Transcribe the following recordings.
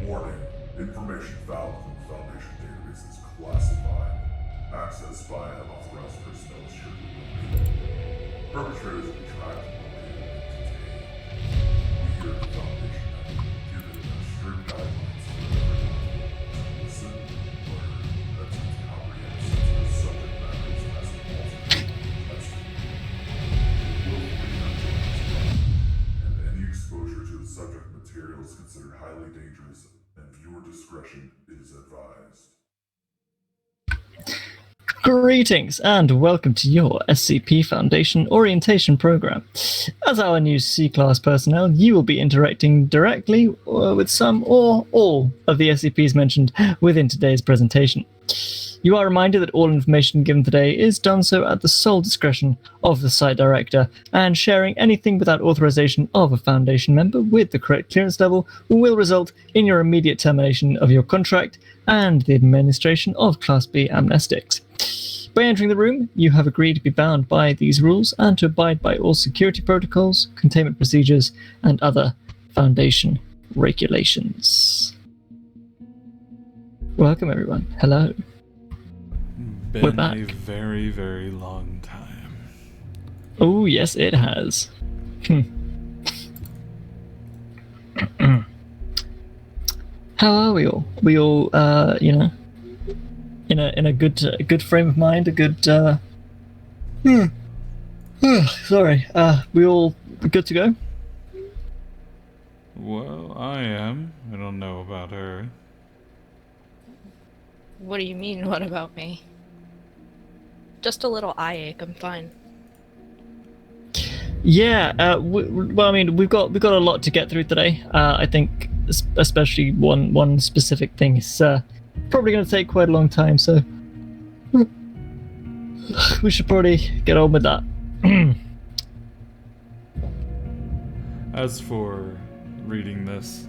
Warning. Information found within the Foundation database is classified. Access by unauthorized personnel is strictly limited. Perpetrators will be tracked and located and detained. We here at the Foundation have been given strict guidelines for everyone to listen, learn, and attempt to comprehend sensitive subject matters as ultimately tested. Willfully not joined, and any exposure to the subject material is considered highly dangerous, and viewer discretion is advised. Greetings and welcome to your SCP Foundation Orientation Program. As our new C-Class personnel, you will be interacting directly with some or all of the SCPs mentioned within today's presentation. You are reminded that all information given today is done so at the sole discretion of the site director, and sharing anything without authorization of a Foundation member with the correct clearance level will result in your immediate termination of your contract and the administration of Class B amnestics. By entering the room, you have agreed to be bound by these rules and to abide by all security protocols, containment procedures, and other Foundation regulations. Welcome, everyone. Hello. We're Been back. a very, very long time. Oh, yes, it has. How are we all? We all, in a good frame of mind, a good. Sorry. We all good to go? Well, I am. I don't know about her. What do you mean, what about me? Just a little eye ache, I'm fine. Yeah. Well, I mean, we've got a lot to get through today. I think, especially one specific thing is probably going to take quite a long time. So we should probably get on with that. As for reading this,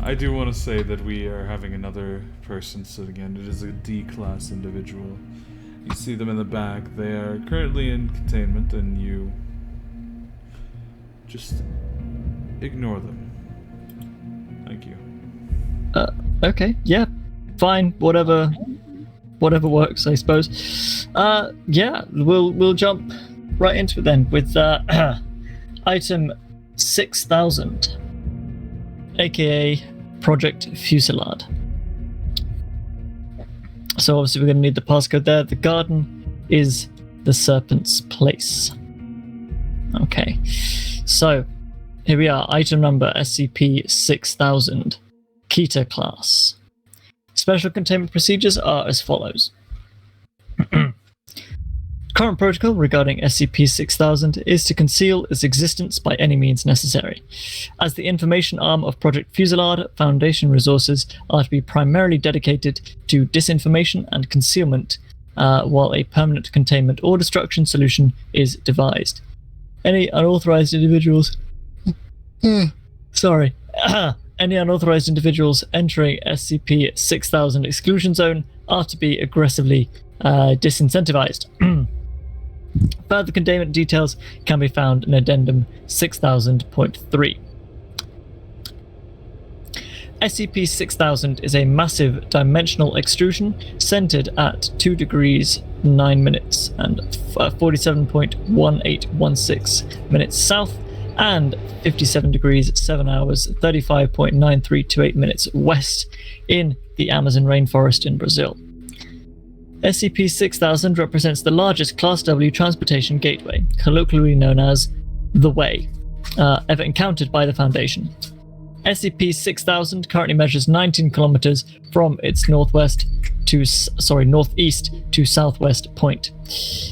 I do want to say that we are having another person sitting in. It is a D-class individual. You see them in the back. They are currently in containment, and you just ignore them. Thank you. Okay. Yeah. Fine. Whatever works, I suppose. Yeah. We'll jump right into it then with item 6000, aka Project Fuselage. So obviously we're going to need the passcode there. The garden is the Serpent's place. Okay. So here we are. Item number SCP-6000. Keter class. Special containment procedures are as follows. Current protocol regarding SCP-6000 is to conceal its existence by any means necessary. As the information arm of Project Fuselage, Foundation resources are to be primarily dedicated to disinformation and concealment, while a permanent containment or destruction solution is devised. Any unauthorized individuals... Sorry. Any unauthorized individuals entering SCP-6000 exclusion zone are to be aggressively disincentivized. Further containment details can be found in Addendum 6000.3. SCP-6000 is a massive dimensional extrusion centered at 2 degrees 9 minutes and 47.1816 minutes south and 57 degrees 7 hours 35.9328 minutes west in the Amazon rainforest in Brazil. SCP-6000 represents the largest Class W transportation gateway, colloquially known as the Way, ever encountered by the Foundation. SCP-6000 currently measures 19 kilometers from its northeast to southwest point.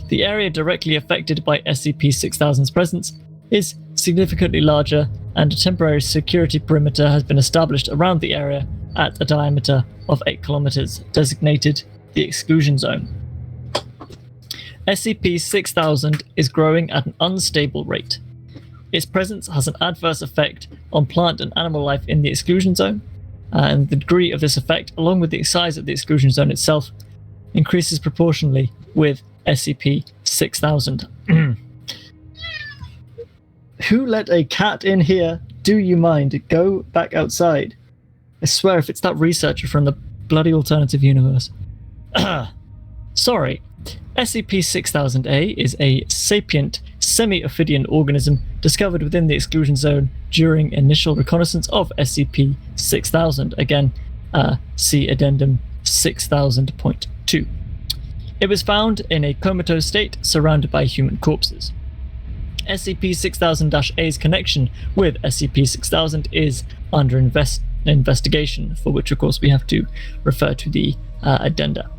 The area directly affected by SCP-6000's presence is significantly larger, and a temporary security perimeter has been established around the area at a diameter of 8 kilometers, designated the exclusion zone. SCP-6000 is growing at an unstable rate. Its presence has an adverse effect on plant and animal life in the exclusion zone, and the degree of this effect, along with the size of the exclusion zone itself, increases proportionally with SCP-6000. Who let a cat in here? Do you mind? Go back outside. I swear if it's that researcher from the bloody alternative universe. Sorry. SCP-6000-A is a sapient semi-ophidian organism discovered within the exclusion zone during initial reconnaissance of SCP-6000. Again, see Addendum 6000.2. It was found in a comatose state surrounded by human corpses. SCP-6000-A's connection with SCP-6000 is under investigation, for which of course we have to refer to the addenda.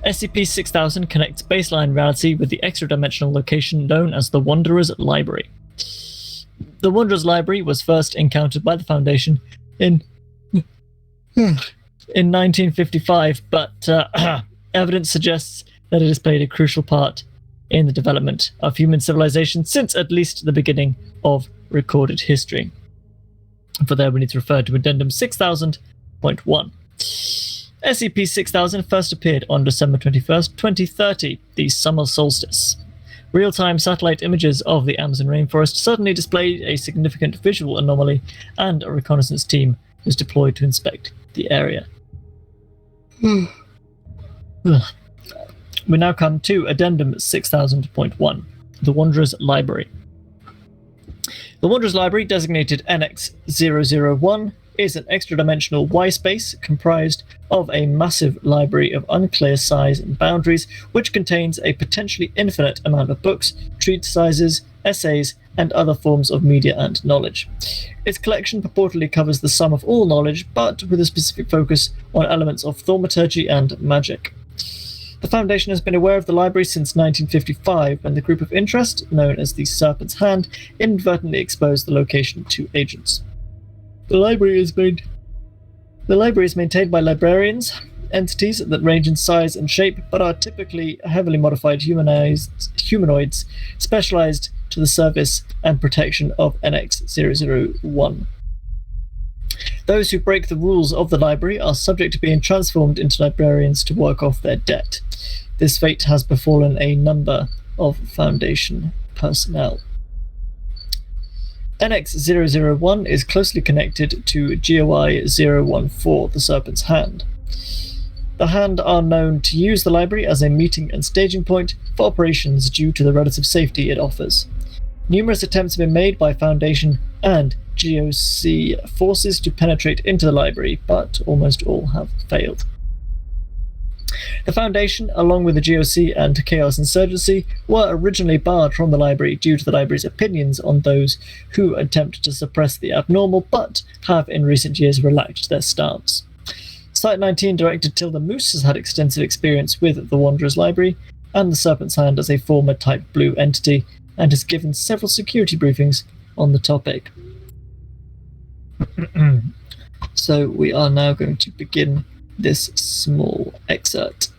SCP-6000 connects baseline reality with the extra-dimensional location known as the Wanderer's Library. The Wanderer's Library was first encountered by the Foundation in 1955, but evidence suggests that it has played a crucial part in the development of human civilization since at least the beginning of recorded history. For there we need to refer to Addendum 6000.1. SCP-6000 first appeared on December 21st, 2030, the summer solstice. Real-time satellite images of the Amazon rainforest suddenly displayed a significant visual anomaly, and a reconnaissance team was deployed to inspect the area. We now come to Addendum 6000.1, the Wanderer's Library. The Wanderer's Library, designated NX-001, is an extra-dimensional Y-space comprised of a massive library of unclear size and boundaries, which contains a potentially infinite amount of books, treatises, essays, and other forms of media and knowledge. Its collection purportedly covers the sum of all knowledge, but with a specific focus on elements of thaumaturgy and magic. The Foundation has been aware of the library since 1955, when the group of interest, known as the Serpent's Hand, inadvertently exposed the location to agents. The library is maintained by librarians, entities that range in size and shape, but are typically heavily modified humanoids specialized to the service and protection of NX-001. Those who break the rules of the library are subject to being transformed into librarians to work off their debt. This fate has befallen a number of Foundation personnel. NX-001 is closely connected to GOI-014, the Serpent's Hand. The Hand are known to use the library as a meeting and staging point for operations due to the relative safety it offers. Numerous attempts have been made by Foundation and GOC forces to penetrate into the library, but almost all have failed. The Foundation, along with the GOC and Chaos Insurgency, were originally barred from the library due to the library's opinions on those who attempt to suppress the abnormal, but have in recent years relaxed their stance. Site-19 Director Tilda Moose has had extensive experience with the Wanderer's Library and the Serpent's Hand as a former Type Blue entity, and has given several security briefings on the topic. So we are now going to begin this small excerpt.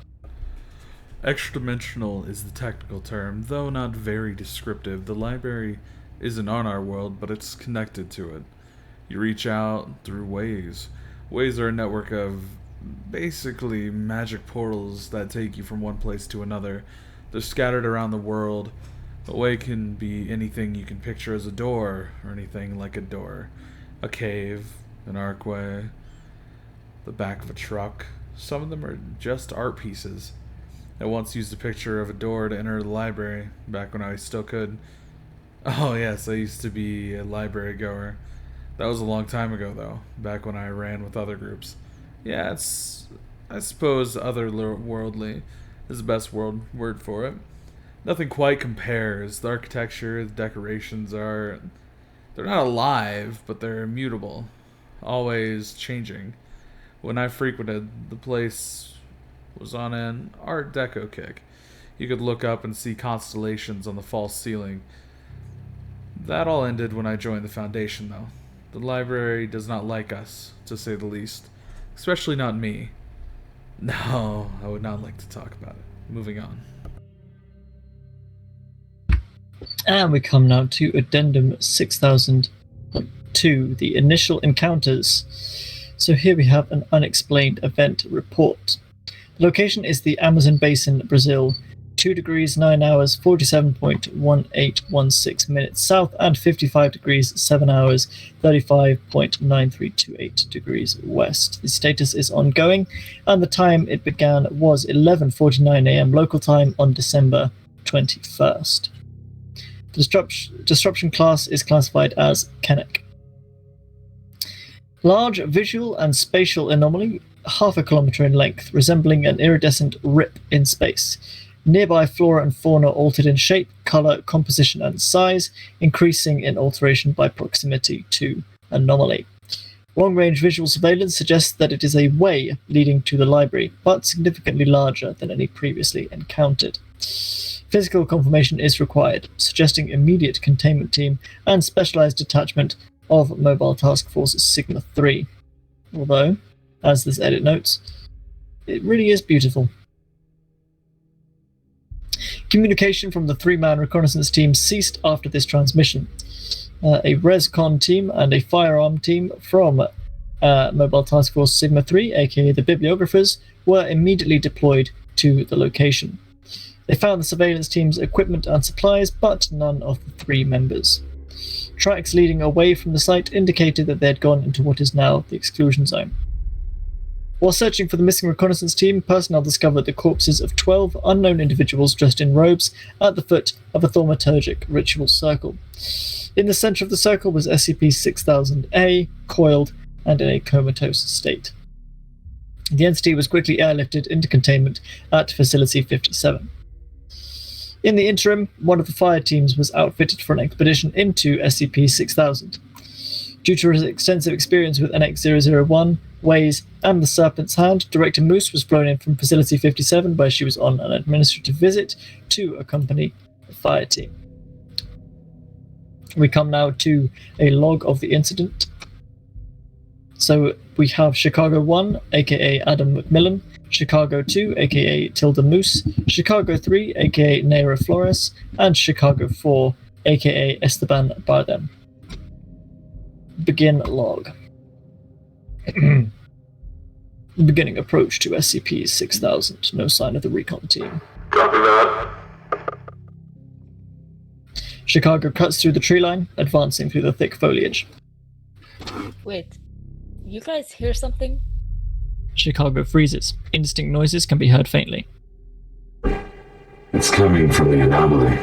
Extra-dimensional is the technical term, though not very descriptive. The library isn't on our world, but it's connected to it. You reach out through ways. Ways are a network of basically magic portals that take you from one place to another. They're scattered around the world. A way can be anything you can picture as a door, or anything like a door. A cave, an archway, the back of a truck. Some of them are just art pieces. I once used a picture of a door to enter the library, back when I still could. Oh yes, I used to be a library goer. That was a long time ago though, back when I ran with other groups. Yeah, I suppose otherworldly is the best word for it. Nothing quite compares. The architecture, the decorations they're not alive, but they're immutable, always changing. When I frequented, the place was on an Art Deco kick. You could look up and see constellations on the false ceiling. That all ended when I joined the Foundation, though. The library does not like us, to say the least. Especially not me. No, I would not like to talk about it. Moving on. And we come now to Addendum 6002, the initial encounters. So here we have an unexplained event report. The location is the Amazon Basin, Brazil. 2 degrees 9 hours 47.1816 minutes south, and 55 degrees 7 hours 35.9328 degrees west. The status is ongoing, and the time it began was 11:49 a.m. local time on December 21st. The disruption class is classified as Kenneck. Large visual and spatial anomaly, half a kilometer in length, resembling an iridescent rip in space. Nearby flora and fauna altered in shape, color, composition, and size, increasing in alteration by proximity to anomaly. Long-range visual surveillance suggests that it is a way leading to the library, but significantly larger than any previously encountered. Physical confirmation is required, suggesting immediate containment team and specialized detachment of Mobile Task Force Sigma 3. Although, as this edit notes, it really is beautiful. Communication from the 3-man reconnaissance team ceased after this transmission. A ResCon team and a firearm team from Mobile Task Force Sigma 3, aka the Bibliographers, were immediately deployed to the location. They found the surveillance team's equipment and supplies, but none of the 3 members. Tracks leading away from the site indicated that they had gone into what is now the exclusion zone. While searching for the missing reconnaissance team, personnel discovered the corpses of 12 unknown individuals dressed in robes at the foot of a thaumaturgic ritual circle. In the center of the circle was SCP-6000-A, coiled and in a comatose state. The entity was quickly airlifted into containment at Facility 57. In the interim, one of the fire teams was outfitted for an expedition into SCP-6000. Due to his extensive experience with NX-001, Waze, and the Serpent's Hand, Director Moose was flown in from Facility 57 where she was on an administrative visit to accompany the fire team. We come now to a log of the incident. So we have Chicago 1, aka Adam McMillan, Chicago 2, aka Tilda Moose, Chicago 3, aka Naira Flores, and Chicago 4, aka Esteban Bardem. Begin log. Beginning approach to SCP-6000. No sign of the recon team. Copy that. Chicago cuts through the tree line, advancing through the thick foliage. Wait, you guys hear something? Chicago freezes. Indistinct noises can be heard faintly. It's coming from the anomaly.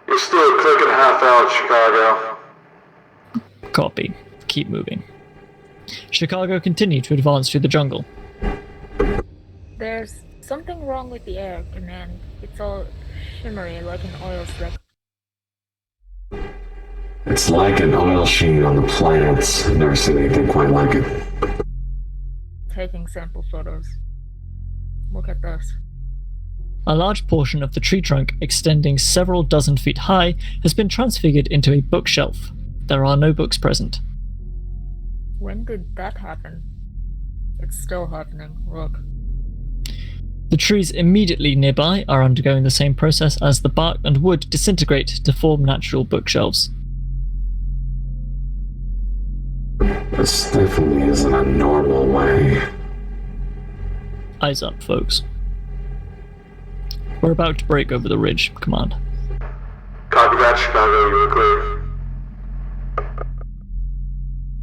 You're still a click and a half out, Chicago. Copy. Keep moving. Chicago continued to advance through the jungle. There's something wrong with the air, Command. It's all shimmery like an oil slick. It's like an oil sheen on the plants. I've never seen anything quite like it. Taking sample photos. Look at this. A large portion of the tree trunk, extending several dozen feet high, has been transfigured into a bookshelf. There are no books present. When did that happen? It's still happening. Look. The trees immediately nearby are undergoing the same process as the bark and wood disintegrate to form natural bookshelves. This definitely isn't a normal way. Eyes up, folks. We're about to break over the ridge, Command. Copy that, Chicago. You're clear.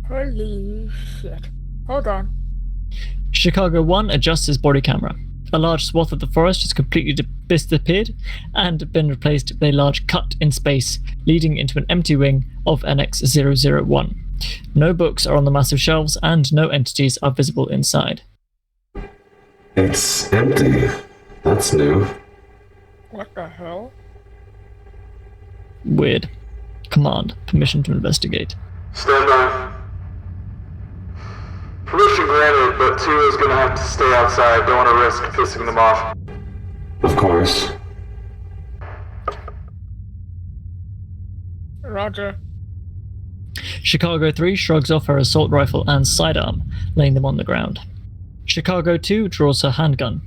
Holy shit. Hold on. Chicago 1 adjusts his body camera. A large swath of the forest has completely disappeared and been replaced with a large cut in space, leading into an empty wing of NX-001. No books are on the massive shelves, and no entities are visible inside. It's empty. That's new. What the hell? Weird. Command, permission to investigate. Stand by. Permission granted, but two is gonna have to stay outside. Don't want to risk pissing them off. Of course. Roger. Chicago 3 shrugs off her assault rifle and sidearm, laying them on the ground. Chicago 2 draws her handgun.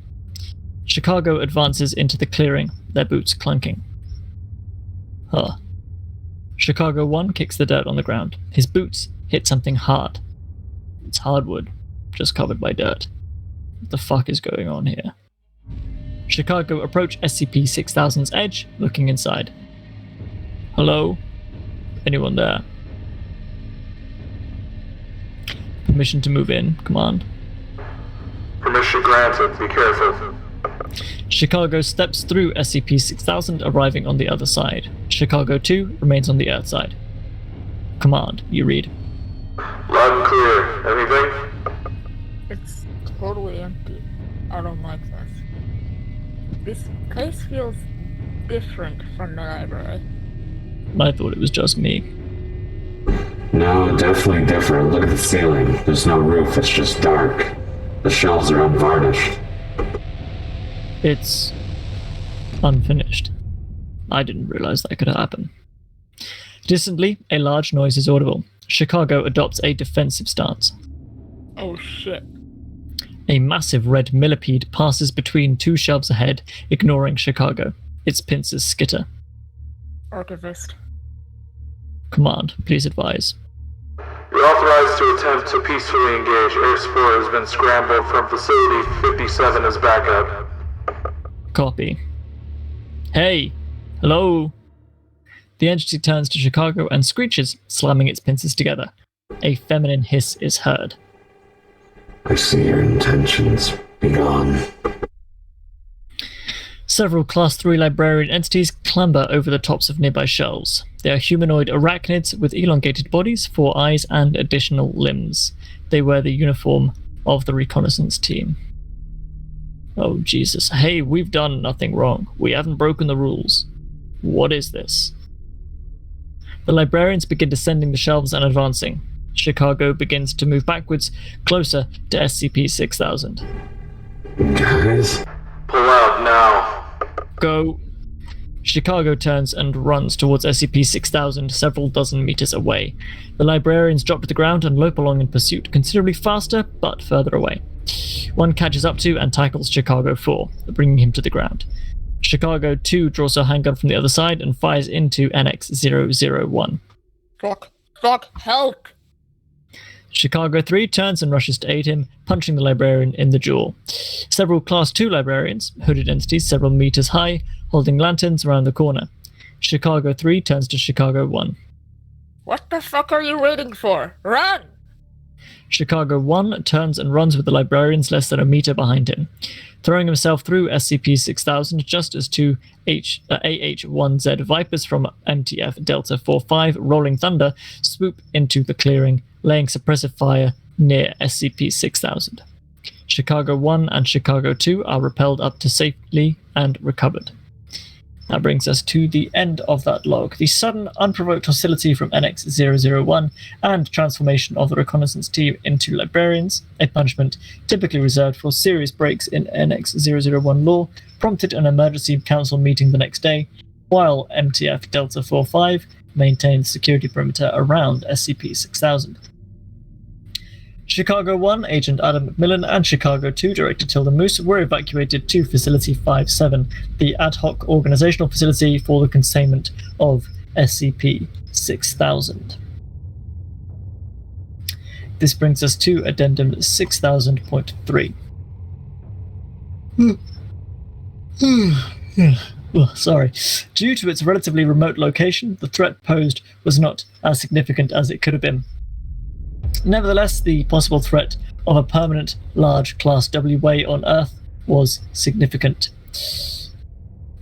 Chicago advances into the clearing, their boots clunking. Huh. Chicago 1 kicks the dirt on the ground. His boots hit something hard. It's hardwood, just covered by dirt. What the fuck is going on here? Chicago, approach SCP-6000's edge, looking inside. Hello? Anyone there? Permission to move in, command. Permission granted. Be careful. Chicago steps through SCP-6000, arriving on the other side. Chicago 2 remains on the Earth side. Command, you read. Loud and clear. Anything? It's totally empty. I don't like this. This place feels different from the library. I thought it was just me. No, definitely different. Look at the ceiling. There's no roof, it's just dark. The shelves are unvarnished. It's unfinished. I didn't realize that could happen. Distantly, a large noise is audible. Chicago adopts a defensive stance. Oh shit. A massive red millipede passes between two shelves ahead, ignoring Chicago. Its pincers skitter. Archivist. Command, please advise. You're authorized to attempt to peacefully engage. Air support has been scrambled from Facility 57 as backup. Copy. Hey! Hello! The entity turns to Chicago and screeches, slamming its pincers together. A feminine hiss is heard. I see your intentions. Be gone. Several Class 3 librarian entities clamber over the tops of nearby shelves. They are humanoid arachnids with elongated bodies, 4 eyes, and additional limbs. They wear the uniform of the reconnaissance team. Oh, Jesus. Hey, we've done nothing wrong. We haven't broken the rules. What is this? The librarians begin descending the shelves and advancing. Chicago begins to move backwards, closer to SCP-6000. Guys? Pull out now. Go. Chicago turns and runs towards SCP-6000 several dozen meters away. The librarians drop to the ground and lope along in pursuit, considerably faster, but further away. One catches up to and tackles Chicago 4, bringing him to the ground. Chicago 2 draws her handgun from the other side and fires into NX-001. Fuck, help! Chicago 3 turns and rushes to aid him, punching the librarian in the jaw. Several Class 2 librarians, hooded entities several meters high, holding lanterns around the corner. Chicago 3 turns to Chicago 1. What the fuck are you waiting for? Run! Chicago 1 turns and runs with the librarians less than a meter behind him, throwing himself through SCP-6000 just as two AH-1Z Vipers from MTF Delta 45 Rolling Thunder swoop into the clearing, laying suppressive fire near SCP-6000. Chicago 1 and Chicago 2 are repelled up to safely and recovered. That brings us to the end of that log. The sudden, unprovoked hostility from NX-001 and transformation of the reconnaissance team into librarians, a punishment typically reserved for serious breaks in NX-001 law, prompted an emergency council meeting the next day, while MTF Delta 45 maintained the security perimeter around SCP-6000. Chicago 1, Agent Adam McMillan, and Chicago 2, Director Tilda Moose, were evacuated to Facility 57, the ad hoc organizational facility for the containment of SCP-6000. This brings us to Addendum 6000.3. Sorry. Due to its relatively remote location, the threat posed was not as significant as it could have been. Nevertheless, the possible threat of a permanent large Class W way on Earth was significant.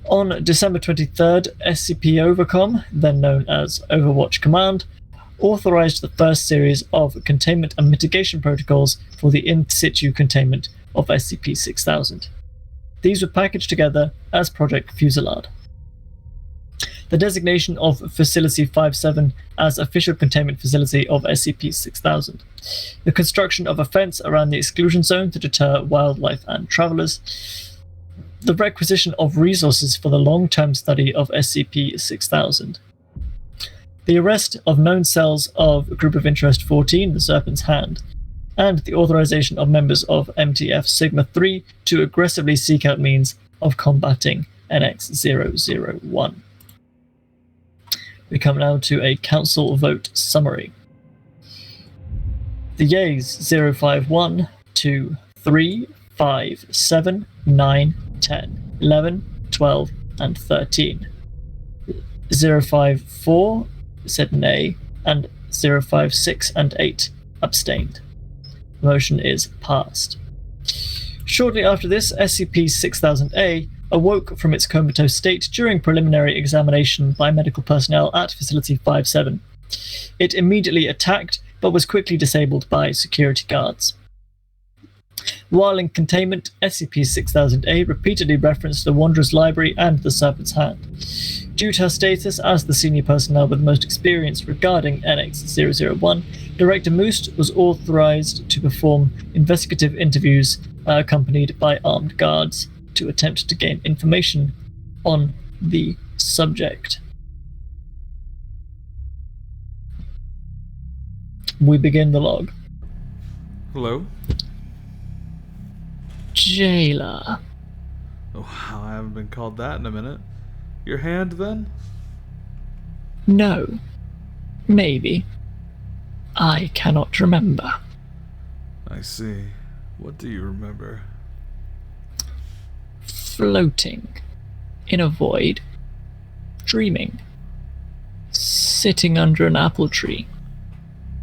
On December 23rd, SCP-Overcom, then known as Overwatch Command, authorized the first series of containment and mitigation protocols for the in-situ containment of SCP-6000. These were packaged together as Project Fuselage. The designation of Facility 57 as official containment facility of SCP-6000. The construction of a fence around the exclusion zone to deter wildlife and travelers. The requisition of resources for the long-term study of SCP-6000. The arrest of known cells of Group of Interest 14, the Serpent's Hand. And the authorization of members of MTF Sigma-3 to aggressively seek out means of combating NX-001. We come now to a council vote summary. The yeas 051, 2, 3, 5, 7, 9, 10. 11, 12, and 13. 054 said nay, and 056 and 8 abstained. The motion is passed. Shortly after this, SCP-6000-A awoke from its comatose state during preliminary examination by medical personnel at Facility 57. It immediately attacked, but was quickly disabled by security guards. While in containment, SCP-6000-A repeatedly referenced the Wanderer's Library and the Serpent's Hand. Due to her status as the senior personnel with most experience regarding NX-001, Director Moose was authorized to perform investigative interviews accompanied by armed guards to attempt to gain information on the subject. We begin the log. Hello? Jailer. Oh, wow, I haven't been called that in a minute. Your hand, then? No. Maybe. I cannot remember. I see. What do you remember? Floating in a void. Dreaming. Sitting under an apple tree.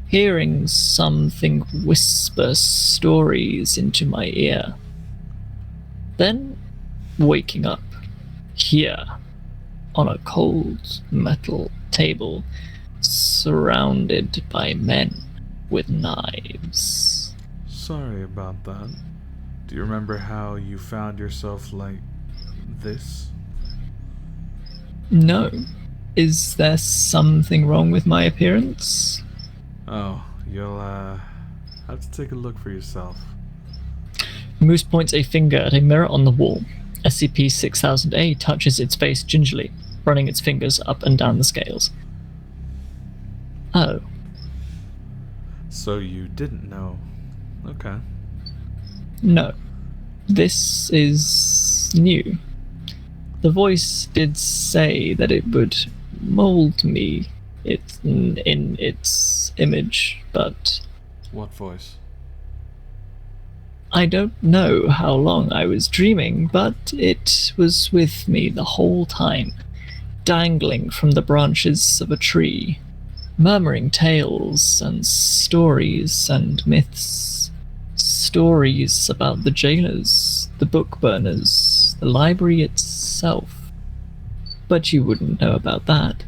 Hearing something whisper stories into my ear. Then waking up here on a cold metal table surrounded by men with knives. Sorry about that. Do you remember how you found yourself like this? No. Is there something wrong with my appearance? Oh, you'll have to take a look for yourself. Moose points a finger at a mirror on the wall. SCP-6000-A touches its face gingerly, running its fingers up and down the scales. Oh. So you didn't know. Okay. No. This is new. The voice did say that it would mold me in its image, but What voice? I don't know how long I was dreaming, but it was with me the whole time, dangling from the branches of a tree, murmuring tales and stories and myths. Stories about the jailers, the book burners, the library itself. But you wouldn't know about that.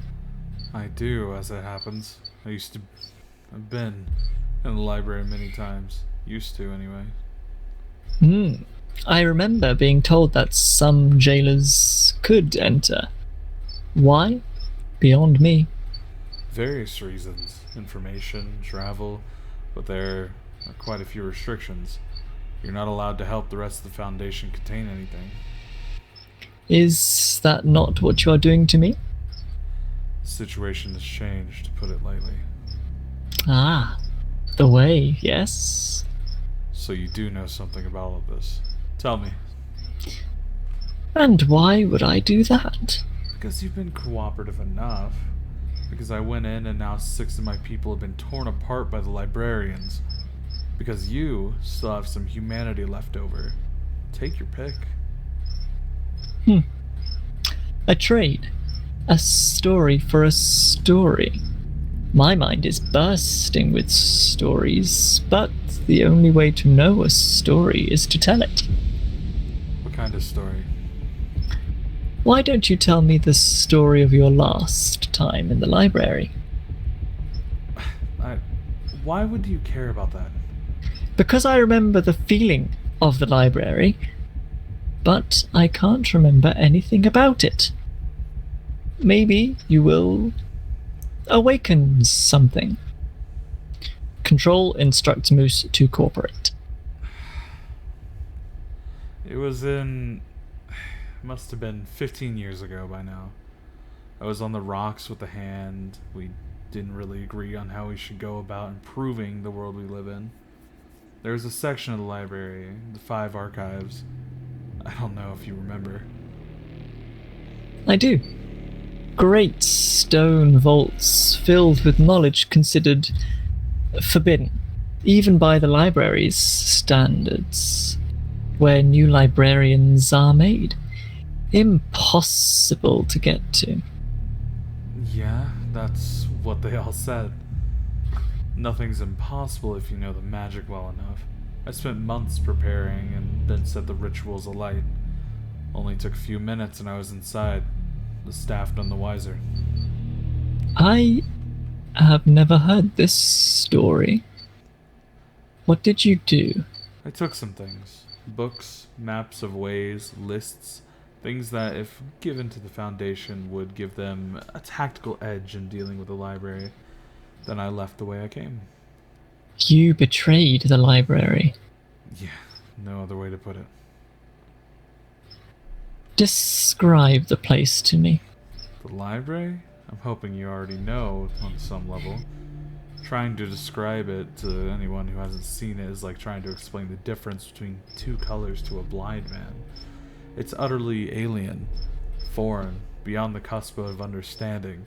I do, as it happens. I've been in the library many times. Used to, anyway. I remember being told that some jailers could enter. Why? Beyond me. Various reasons. Information, travel, but there are quite a few restrictions. You're not allowed to help the rest of the Foundation contain anything. Is that not what you are doing to me? The situation has changed, to put it lightly. Ah, the way, yes? So you do know something about all of this. Tell me. And why would I do that? Because you've been cooperative enough. Because I went in and now 6 of my people have been torn apart by the librarians. Because you still have some humanity left over. Take your pick. A trade. A story for a story. My mind is bursting with stories, but the only way to know a story is to tell it. What kind of story? Why don't you tell me the story of your last time in the library? Why would you care about that? Because I remember the feeling of the library, but I can't remember anything about it. Maybe you will awaken something. Control instructs Moose to cooperate. It must have been 15 years ago by now. I was on the rocks with the hand. We didn't really agree on how we should go about improving the world we live in. There was a section of the library, the 5 archives. I don't know if you remember. I do. Great stone vaults filled with knowledge considered forbidden, even by the library's standards, where new librarians are made. impossible to get to. Yeah, that's what they all said. Nothing's impossible if you know the magic well enough. I spent months preparing and then set the rituals alight. Only took a few minutes and I was inside. The staff none the wiser. I have never heard this story. What did you do? I took some things. Books, maps of ways, lists, things that, if given to the Foundation, would give them a tactical edge in dealing with the library. Then I left the way I came. You betrayed the library. Yeah, no other way to put it. Describe the place to me. The library? I'm hoping you already know on some level. Trying to describe it to anyone who hasn't seen it is like trying to explain the difference between two colors to a blind man. It's utterly alien, foreign, beyond the cusp of understanding.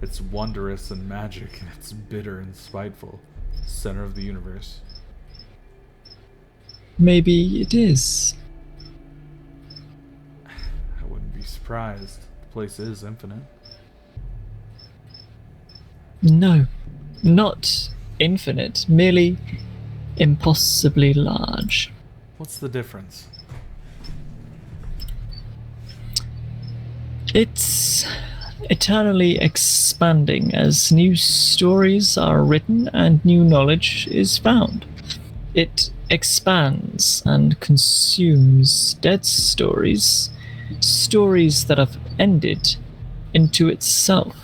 It's wondrous and magic, and it's bitter and spiteful. Center of the universe. Maybe it is. I wouldn't be surprised. The place is infinite. No, not infinite, merely impossibly large. What's the difference? It's eternally expanding as new stories are written and new knowledge is found. It expands and consumes dead stories, stories that have ended, into itself,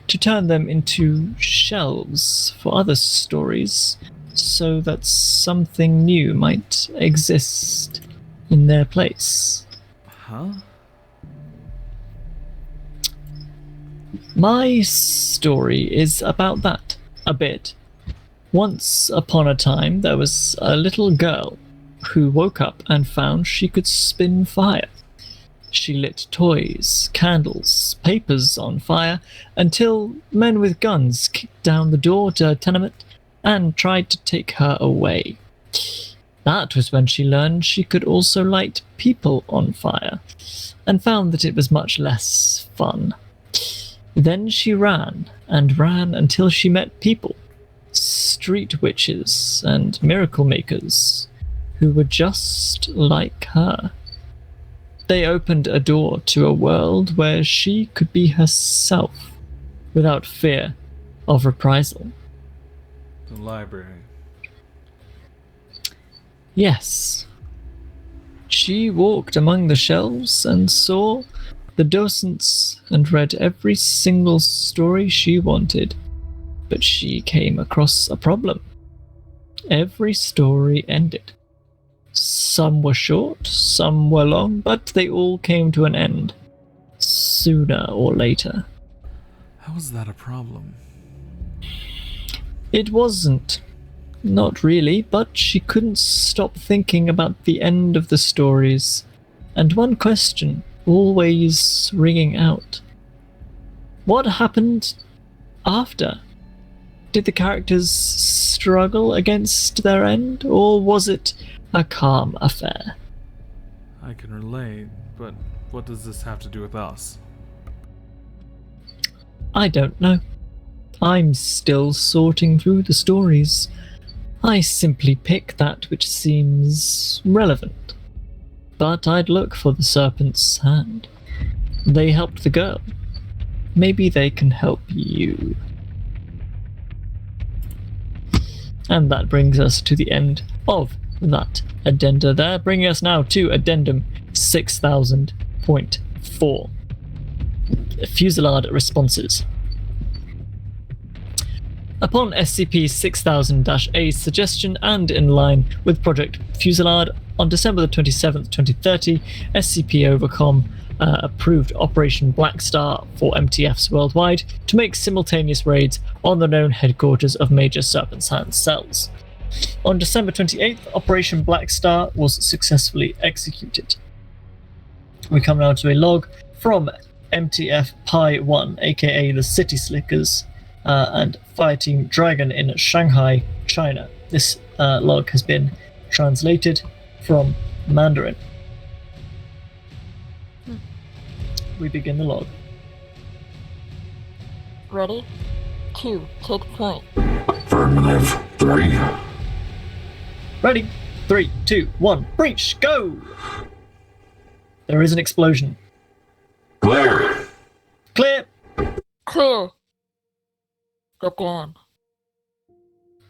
to turn them into shelves for other stories, so that something new might exist in their place. Huh? My story is about that, a bit. Once upon a time, there was a little girl who woke up and found she could spin fire. She lit toys, candles, papers on fire, until men with guns kicked down the door to her tenement and tried to take her away. That was when she learned she could also light people on fire, and found that it was much less fun. Then she ran, and ran until she met people, street witches and miracle makers, who were just like her. They opened a door to a world where she could be herself, without fear of reprisal. The library. Yes. She walked among the shelves and saw the docents and read every single story she wanted. But she came across a problem. Every story ended. Some were short, some were long, but they all came to an end, sooner or later. How is that a problem? It wasn't. Not really, but she couldn't stop thinking about the end of the stories, and one question always ringing out. What happened after? Did the characters struggle against their end, or was it a calm affair? I can relate, but what does this have to do with us? I don't know. I'm still sorting through the stories. I simply pick that which seems relevant. But I'd look for the Serpent's hand. They helped the girl. Maybe they can help you. And that brings us to the end of that addenda there, bringing us now to Addendum 6000.4. Fuselage responses. Upon SCP-6000-A's suggestion and in line with Project Fuselage, on December the 27th, 2030, SCP-Overcom approved Operation Black Star for MTFs worldwide to make simultaneous raids on the known headquarters of major Serpent's Hand cells. On December 28th, Operation Black Star was successfully executed. We come now to a log from MTF Pi 1, aka the City Slickers, and Fireteam Dragon in Shanghai, China. This log has been translated from Mandarin. we begin the log. Ready? 2, take point. Affirmative. 3. Ready? 3, 2, 1, breach, go! There is an explosion. Clear. Clear! Clear! Get down.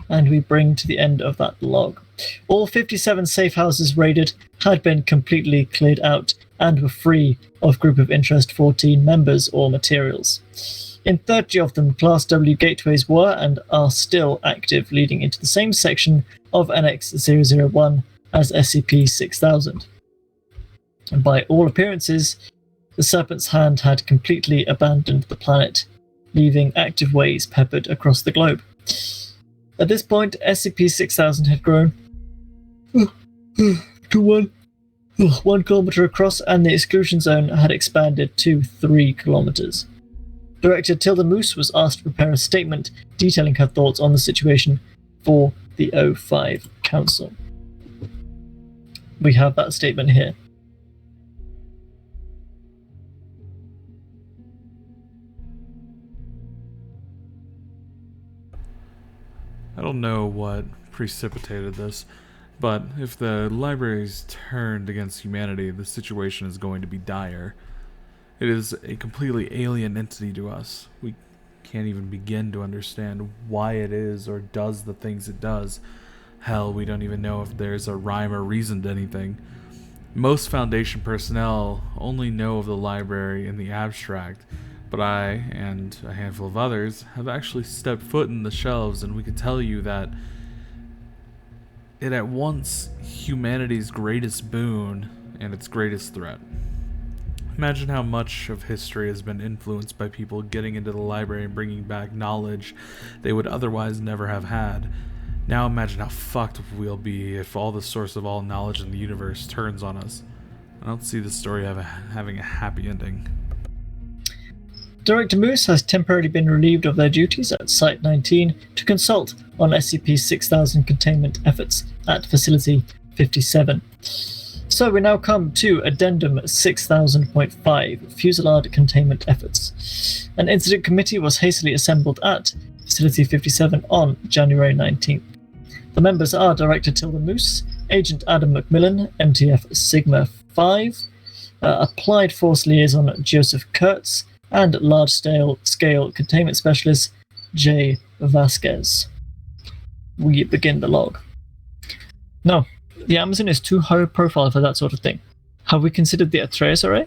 And we bring to the end of that log. All 57 safe houses raided had been completely cleared out and were free of Group of Interest 14 members or materials. In 30 of them, Class W gateways were and are still active, leading into the same section of NX-001 as SCP-6000. And by all appearances, the Serpent's hand had completely abandoned the planet, leaving active ways peppered across the globe. At this point, SCP-6000 had grown to 1 kilometer across, and the exclusion zone had expanded to 3 kilometers. Director Tilda Moose was asked to prepare a statement detailing her thoughts on the situation for the O5 Council. We have that statement here. I don't know what precipitated this, but if the library's turned against humanity, the situation is going to be dire. It is a completely alien entity to us. We can't even begin to understand why it is or does the things it does. Hell, we don't even know if there's a rhyme or reason to anything. Most Foundation personnel only know of the library in the abstract, but I, and a handful of others, have actually stepped foot in the shelves, and we can tell you that it at once humanity's greatest boon and its greatest threat. Imagine how much of history has been influenced by people getting into the library and bringing back knowledge they would otherwise never have had. Now imagine how fucked we'll be if all the source of all knowledge in the universe turns on us. I don't see the story having a happy ending. Director Moose has temporarily been relieved of their duties at Site 19 to consult on SCP-6000 containment efforts at Facility 57. So we now come to Addendum 6000.5, Fuselage containment efforts. An incident committee was hastily assembled at Facility 57 on January 19th. The members are Director Tilda Moose, Agent Adam McMillan, MTF Sigma 5, Applied Force Liaison Joseph Kurtz, and large-scale containment specialist Jay Vasquez. We begin the log. No, the Amazon is too high profile for that sort of thing. Have we considered the Atreus array?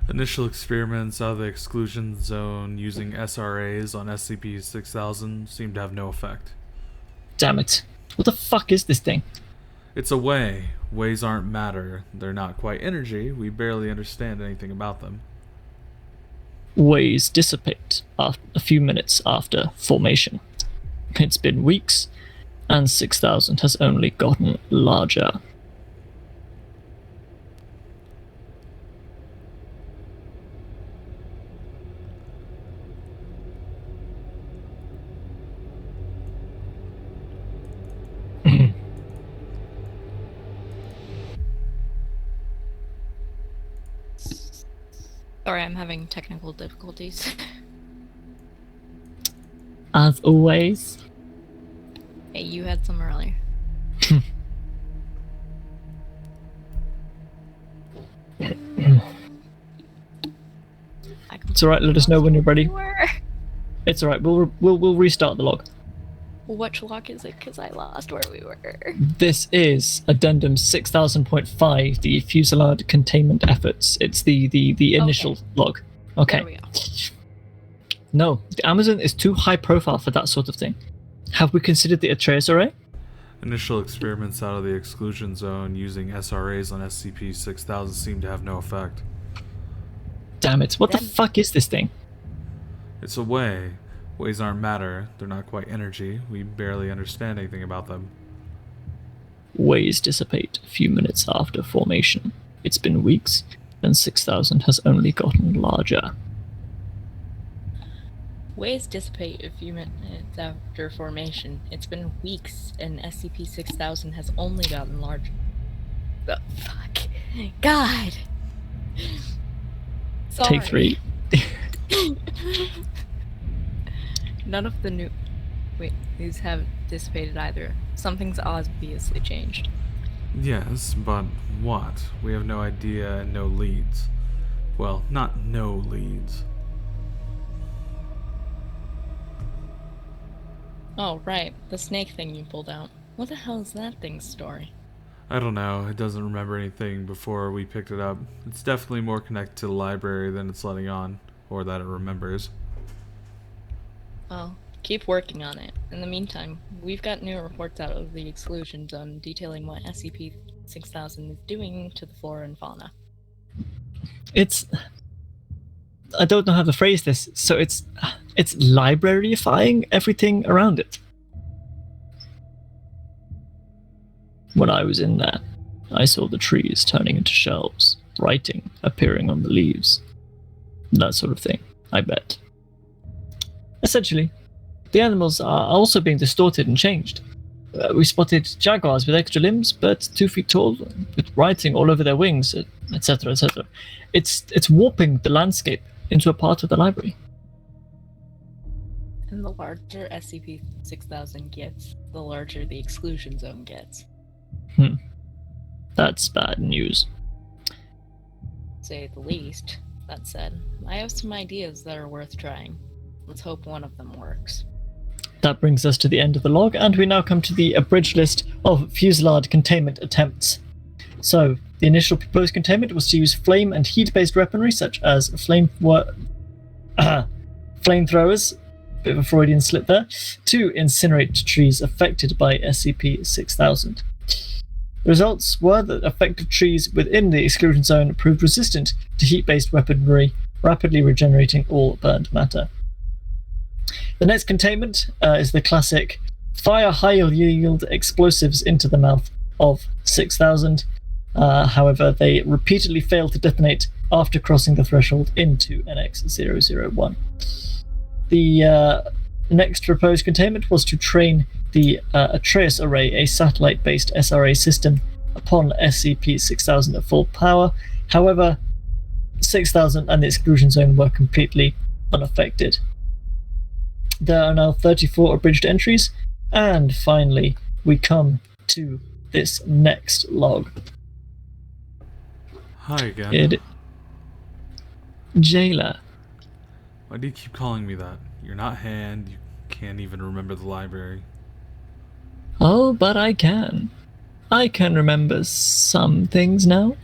Initial experiments out of the exclusion zone using SRAs on SCP-6000 seem to have no effect. Damn it. What the fuck is this thing? It's a way. Ways aren't matter. They're not quite energy. We barely understand anything about them. Waves dissipate a few minutes after formation. It's been weeks, and 6000 has only gotten larger. Sorry, I'm having technical difficulties. As always. Hey, you had some earlier. It's alright, let us know when you're ready. Where? It's alright, we'll restart the log. Which log is it? Because I lost where we were. This is Addendum 6000.5, the Fuselage containment efforts. It's the initial log. Okay. There we go. No, the Amazon is too high profile for that sort of thing. Have we considered the Atreus array? Initial experiments out of the exclusion zone using SRAs on SCP-6000 seem to have no effect. Damn it, what the fuck is this thing? It's a way. Ways aren't matter. They're not quite energy. We barely understand anything about them. Waves dissipate a few minutes after formation. It's been weeks, and 6000 has only gotten larger. Waves dissipate a few minutes after formation. It's been weeks, and SCP-6000 has only gotten larger. Oh, fuck. God. Take 3. None of the new... Wait, these haven't dissipated either. Something's obviously changed. Yes, but what? We have no idea and no leads. Well, not no leads. Oh, right. The snake thing you pulled out. What the hell is that thing's story? I don't know. It doesn't remember anything before we picked it up. It's definitely more connected to the library than it's letting on, or that it remembers. Well, keep working on it. In the meantime, we've got new reports out of the exclusion zone detailing what SCP-6000 is doing to the flora and fauna. It's... I don't know how to phrase this, so it's libraryifying everything around it. When I was in there, I saw the trees turning into shelves, writing appearing on the leaves. That sort of thing, I bet. Essentially, the animals are also being distorted and changed. We spotted jaguars with extra limbs, but 2 feet tall, with writing all over their wings, etc., etc. It's warping the landscape into a part of the library. And the larger SCP-6000 gets, the larger the exclusion zone gets. That's bad news. Say the least. That said, I have some ideas that are worth trying. Let's hope one of them works. That brings us to the end of the log, and we now come to the abridged list of Fuselage containment attempts. So, the initial proposed containment was to use flame and heat-based weaponry, such as flamethrowers, bit of a Freudian slip there, to incinerate trees affected by SCP-6000. The results were that affected trees within the exclusion zone proved resistant to heat-based weaponry, rapidly regenerating all burned matter. The next containment is the classic fire high-yield explosives into the mouth of 6000. However, they repeatedly failed to detonate after crossing the threshold into NX-001. The next proposed containment was to train the Atreus Array, a satellite-based SRA system, upon SCP-6000 at full power. However, 6000 and the exclusion zone were completely unaffected. There are now 34 abridged entries, and finally, we come to this next log. Hi again. Jailer. Why do you keep calling me that? You're not Hand, you can't even remember the library. Oh, but I can. I can remember some things now.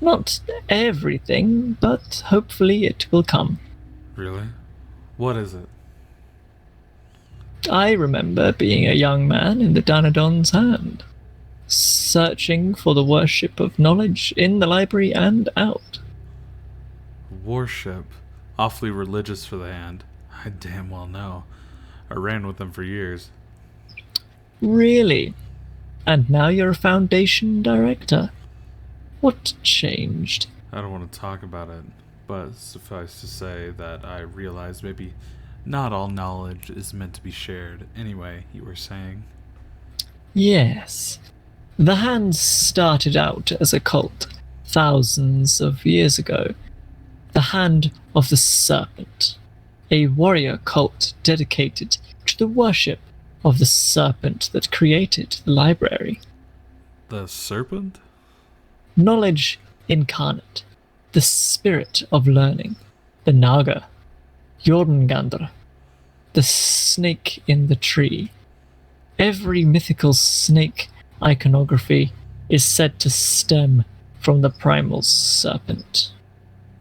Not everything, but hopefully it will come. Really? What is it? I remember being a young man in the Danadon's hand, searching for the worship of knowledge in the library and out. Worship? Awfully religious for the Hand. I damn well know. I ran with them for years. Really? And now you're a Foundation director? What changed? I don't want to talk about it, but suffice to say that I realize maybe not all knowledge is meant to be shared. Anyway, you were saying? Yes. The Hand started out as a cult thousands of years ago. The Hand of the Serpent, a warrior cult dedicated to the worship of the serpent that created the library. The Serpent? Knowledge incarnate, the spirit of learning, the Naga, Jormungandr, the snake in the tree. Every mythical snake iconography is said to stem from the primal serpent.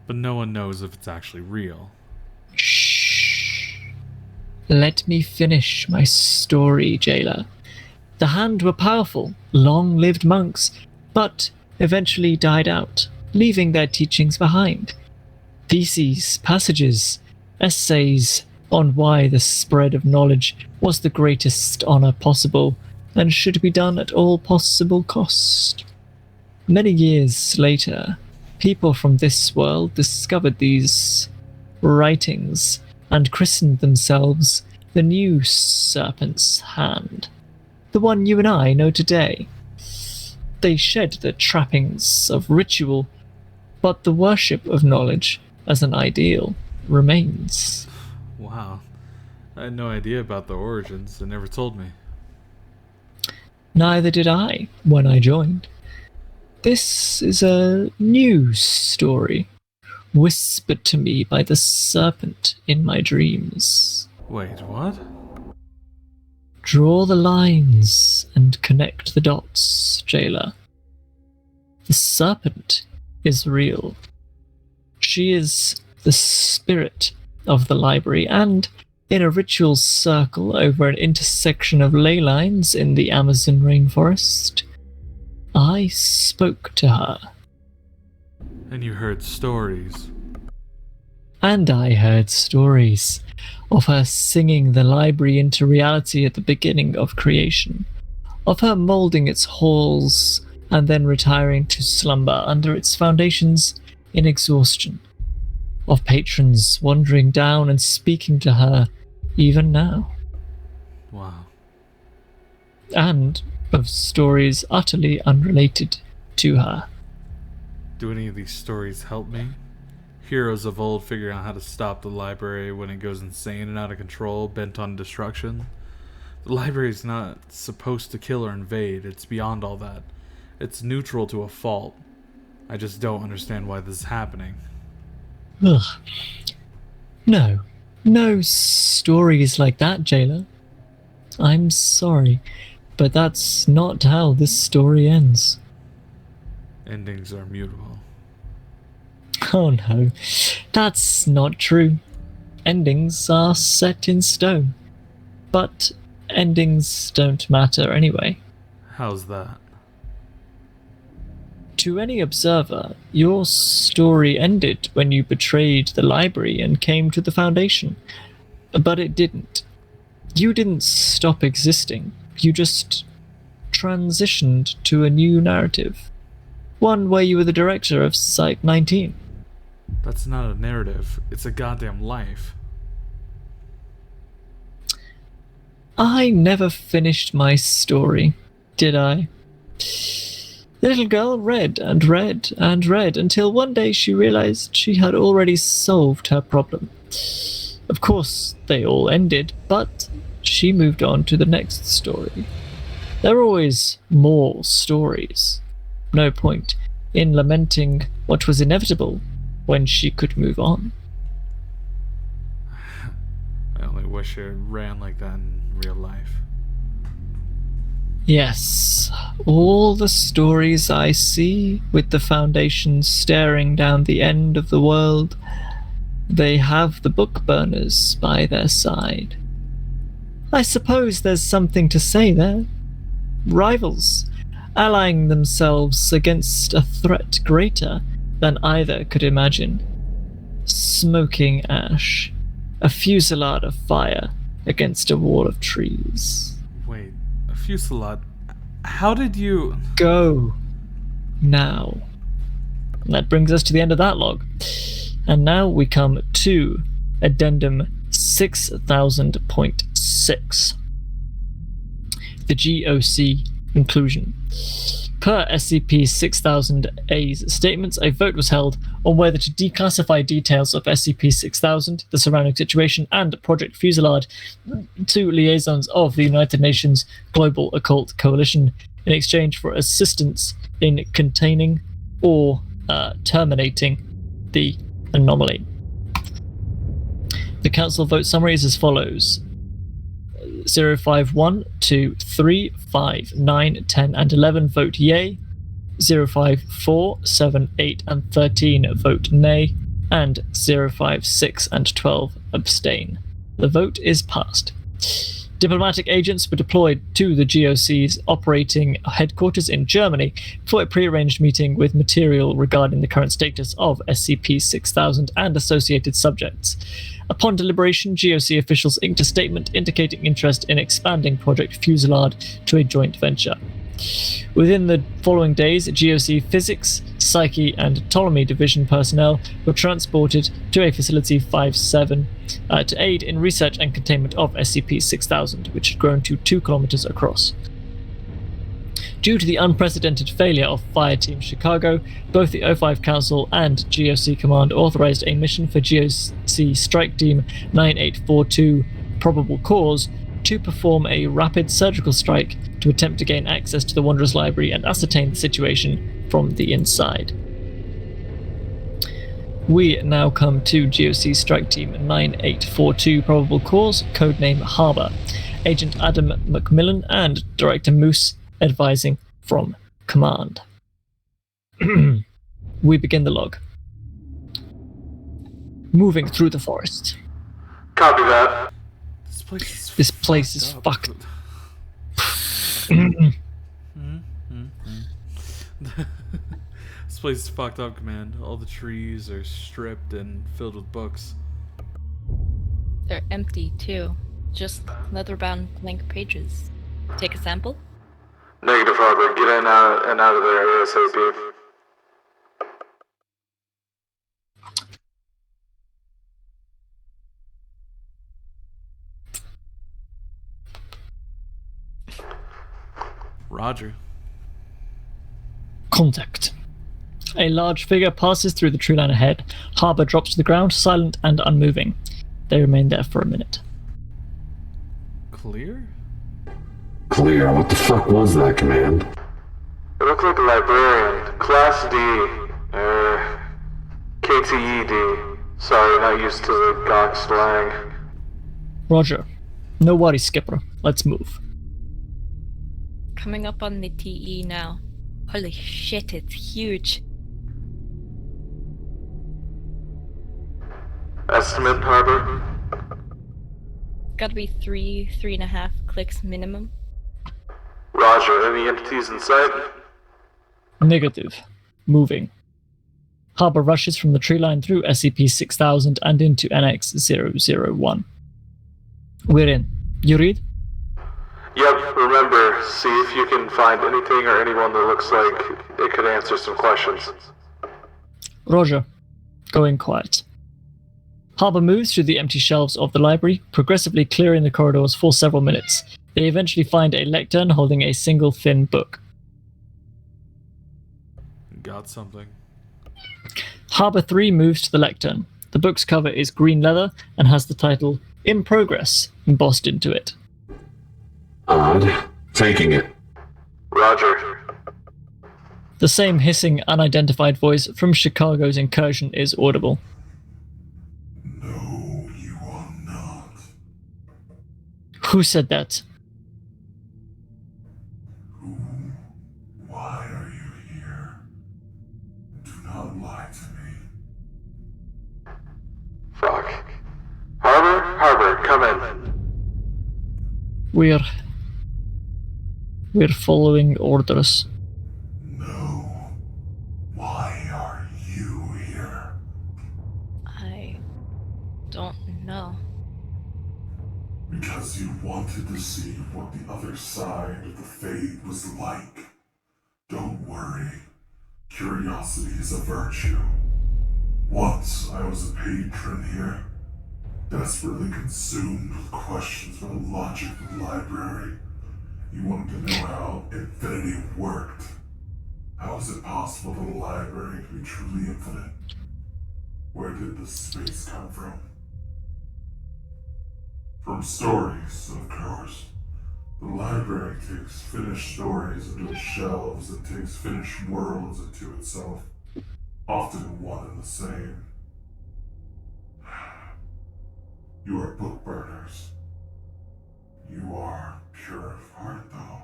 But no one knows if it's actually real. Shh. Let me finish my story, Jailer. The Hand were powerful, long-lived monks, but eventually died out, leaving their teachings behind. Theses, passages, essays on why the spread of knowledge was the greatest honor possible and should be done at all possible cost. Many years later, people from this world discovered these writings and christened themselves the new Serpent's Hand, the one you and I know today. They shed the trappings of ritual, but the worship of knowledge as an ideal remains. Wow. I had no idea about the origins. They never told me. Neither did I when I joined. This is a new story, whispered to me by the Serpent in my dreams. Wait, what? Draw the lines and connect the dots, Jailer. The Serpent is real. She is the spirit of the library, and in a ritual circle over an intersection of ley lines in the Amazon rainforest, I spoke to her. And you heard stories. And I heard stories of her singing the library into reality at the beginning of creation, of her moulding its halls and then retiring to slumber under its foundations in exhaustion, of patrons wandering down and speaking to her even now, Wow. and of stories utterly unrelated to her. Do any of these stories help me? Heroes of old figuring out how to stop the library when it goes insane and out of control, bent on destruction. The library is not supposed to kill or invade. It's beyond all that. It's neutral to a fault. I just don't understand why this is happening. Ugh. No stories like that, Jailer. I'm sorry, but that's not how this story ends. Endings are mutable. Oh no, that's not true. Endings are set in stone. But endings don't matter anyway. How's that? To any observer, your story ended when you betrayed the library and came to the Foundation. But it didn't. You didn't stop existing. You just transitioned to a new narrative. One where you were the director of Site 19. That's not a narrative. It's a goddamn life. I never finished my story, did I? The little girl read and read and read until one day she realized she had already solved her problem. Of course, they all ended, but she moved on to the next story. There are always more stories. No point in lamenting what was inevitable when she could move on. I only wish it ran like that in real life. Yes, all the stories I see with the Foundation staring down the end of the world, they have the book burners by their side. I suppose there's something to say there. Rivals, allying themselves against a threat greater than either could imagine. Smoking ash, a fusillade of fire against a wall of trees. Wait, a fusillade? How did you... Go now. And that brings us to the end of that log. And now we come to Addendum 6000.6. The GOC conclusion. Per SCP-6000-A's statements, a vote was held on whether to declassify details of SCP-6000, the surrounding situation, and Project Fuselage to liaisons of the United Nations Global Occult Coalition in exchange for assistance in containing or terminating the anomaly. The Council vote summary is as follows. 051, 2, 3, 5, 9, 10, and 11 vote yay, 054, 7, 8, and 13 vote nay, and 056 and 12 abstain. The vote is passed. Diplomatic agents were deployed to the GOC's operating headquarters in Germany for a pre-arranged meeting with material regarding the current status of SCP-6000 and associated subjects. Upon deliberation, GOC officials inked a statement indicating interest in expanding Project Fuselage to a joint venture. Within the following days, GOC Physics, Psyche, and Ptolemy Division personnel were transported to a Facility 57 to aid in research and containment of SCP-6000, which had grown to 2 kilometers across. Due to the unprecedented failure of Fireteam Chicago, both the O5 Council and GOC Command authorized a mission for GOC Strike Team 9842 Probable Cause to perform a rapid surgical strike to attempt to gain access to the Wanderer's Library and ascertain the situation from the inside. We now come to GOC Strike Team 9842 Probable Cause, codename Harbour. Agent Adam McMillan and Director Moose advising from Command. We begin the log. Moving through the forest. Copy that. This place is fucked. This place is fucked up, Command. All the trees are stripped and filled with books. They're empty, too. Just leather-bound blank pages. Take a sample? Negative, Harbor. Get in and out of there ASAP. Roger. Contact. A large figure passes through the tree line ahead. Harbour drops to the ground, silent and unmoving. They remain there for a minute. Clear? Clear. What the fuck was that, Command? It looked like a librarian. Class D. KTED. Sorry, not used to the GOG slang. Roger. No worries, Skipper. Let's move. Coming up on the TE now. Holy shit, it's huge. Estimate, Harbor? Gotta be 3.5 clicks minimum. Roger. Any entities in sight? Negative. Moving. Harbour rushes from the tree line through SCP-6000 and into NX-001. We're in. You read? Yep, remember, see if you can find anything or anyone that looks like it could answer some questions. Roger. Going quiet. Harbour moves through the empty shelves of the library, progressively clearing the corridors for several minutes. They eventually find a lectern holding a single thin book. Got something. Harbour 3 moves to the lectern. The book's cover is green leather and has the title In Progress embossed into it. Odd. Taking it. Roger. The same hissing, unidentified voice from Chicago's incursion is audible. No, you are not. Who said that? Who? Why are you here? Do not lie to me. Fuck. Harbor, come in. We're following orders. No. Why are you here? I don't know. Because you wanted to see what the other side of the fade was like. Don't worry. Curiosity is a virtue. Once I was a patron here, desperately consumed with questions about the logic of the library. You wanted to know how infinity worked. How is it possible that a library could be truly infinite? Where did the space come from? From stories, of course. The library takes finished stories into its shelves and takes finished worlds into itself, often one and the same. You are book burners. You are pure of heart, though.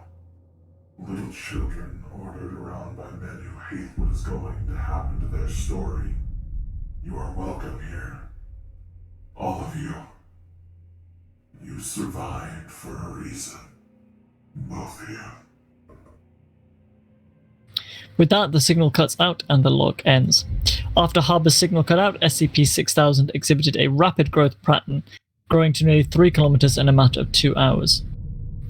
Little children ordered around by men who hate what is going to happen to their story. You are welcome here. All of you. You survived for a reason. Both of you. With that, the signal cuts out and the log ends. After Harbour's signal cut out, SCP-6000 exhibited a rapid growth pattern, growing to nearly 3 kilometers in a matter of 2 hours.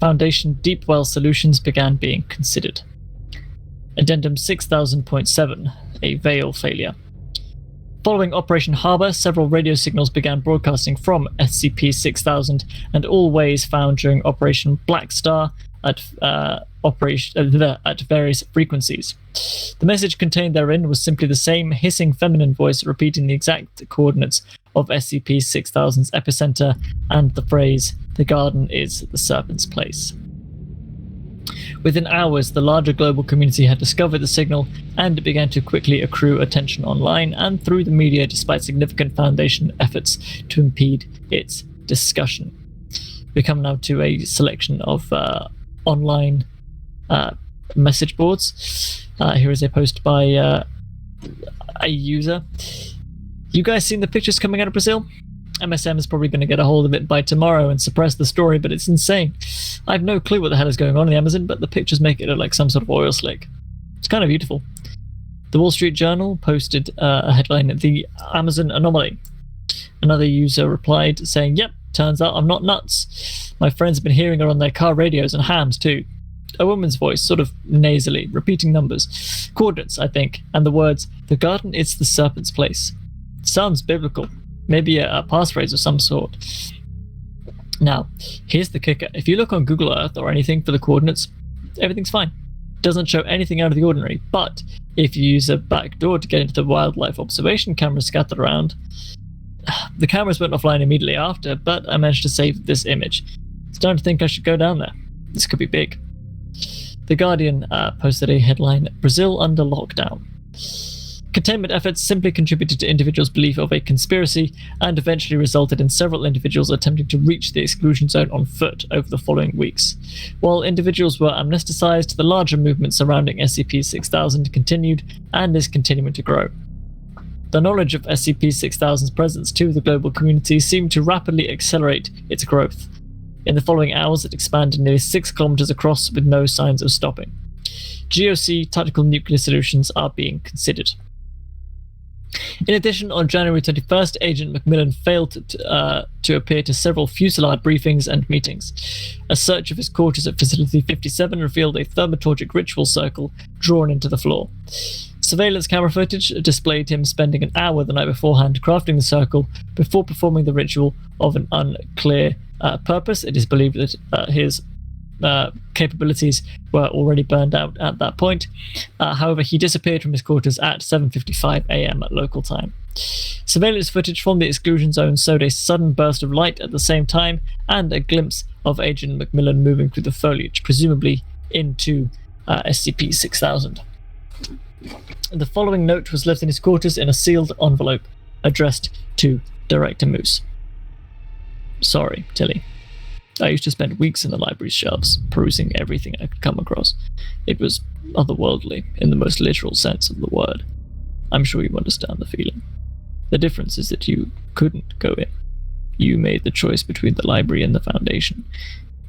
Foundation deep well solutions began being considered. Addendum 6000.7, a veil failure. Following Operation Harbour, several radio signals began broadcasting from SCP-6000 and all ways found during Operation Black Star at at various frequencies. The message contained therein was simply the same hissing feminine voice repeating the exact coordinates of SCP-6000's epicenter and the phrase, "The garden is the Serpent's place." Within hours, the larger global community had discovered the signal, and it began to quickly accrue attention online and through the media despite significant Foundation efforts to impede its discussion. We come now to a selection of online message boards. Here is a post by a user. You guys seen the pictures coming out of Brazil? MSM is probably going to get a hold of it by tomorrow and suppress the story, but it's insane. I have no clue what the hell is going on in the Amazon, but the pictures make it look like some sort of oil slick. It's kind of beautiful. The Wall Street Journal posted a headline, "The Amazon Anomaly." Another user replied saying, "Yep, turns out I'm not nuts. My friends have been hearing her on their car radios and hams too." A woman's voice, sort of nasally, repeating numbers. Coordinates, I think, and the words, "The garden is the Serpent's place." Sounds biblical. Maybe a passphrase of some sort. Now, here's the kicker. If you look on Google Earth or anything for the coordinates, everything's fine. Doesn't show anything out of the ordinary. But if you use a back door to get into the wildlife observation cameras scattered around, the cameras went offline immediately after, but I managed to save this image. Starting to think I should go down there. This could be big. The Guardian posted a headline, "Brazil under lockdown." Containment efforts simply contributed to individuals' belief of a conspiracy and eventually resulted in several individuals attempting to reach the exclusion zone on foot over the following weeks. While individuals were amnesticized, the larger movement surrounding SCP-6000 continued and is continuing to grow. The knowledge of SCP-6000's presence to the global community seemed to rapidly accelerate its growth. In the following hours, it expanded nearly 6 kilometers across with no signs of stopping. GOC tactical nuclear solutions are being considered. In addition, on January 21st, Agent Macmillan failed to appear to several Fuselage briefings and meetings. A search of his quarters at Facility 57 revealed a thaumaturgic ritual circle drawn into the floor. Surveillance camera footage displayed him spending an hour the night beforehand crafting the circle before performing the ritual of an unclear purpose. It is believed that his capabilities were already burned out at that point. However, he disappeared from his quarters at 7:55 a.m. at local time. Surveillance footage from the exclusion zone showed a sudden burst of light at the same time and a glimpse of Agent Macmillan moving through the foliage, presumably into SCP-6000. The following note was left in his quarters in a sealed envelope addressed to Director Moose. Sorry, Tilly. I used to spend weeks in the library's shelves, perusing everything I could come across. It was otherworldly, in the most literal sense of the word. I'm sure you understand the feeling. The difference is that you couldn't go in. You made the choice between the library and the Foundation.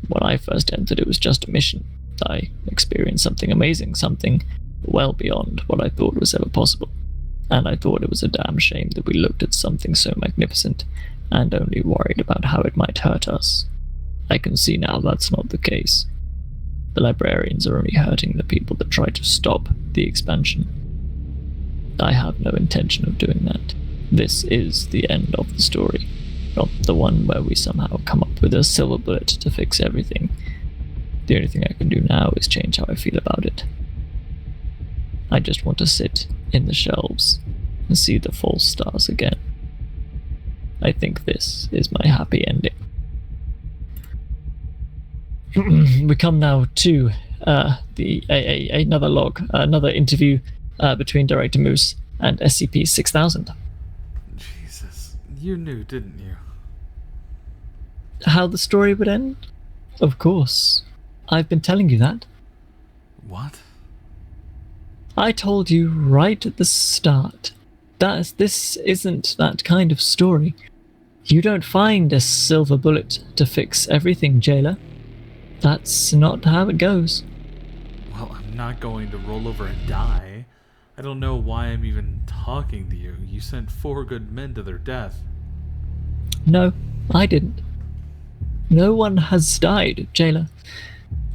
When I first entered, it was just a mission. I experienced something amazing, something well beyond what I thought was ever possible. And I thought it was a damn shame that we looked at something so magnificent and only worried about how it might hurt us. I can see now that's not the case. The librarians are only hurting the people that try to stop the expansion. I have no intention of doing that. This is the end of the story, not the one where we somehow come up with a silver bullet to fix everything. The only thing I can do now is change how I feel about it. I just want to sit in the shelves and see the false stars again. I think this is my happy ending. We come now to another log, another interview between Director Moose and SCP-6000. Jesus, you knew, didn't you? How the story would end? Of course. I've been telling you that. What? I told you right at the start that this isn't that kind of story. You don't find a silver bullet to fix everything, jailer. That's not how it goes. Well, I'm not going to roll over and die. I don't know why I'm even talking to you. You sent 4 good men to their death. No, I didn't. No one has died, jailer.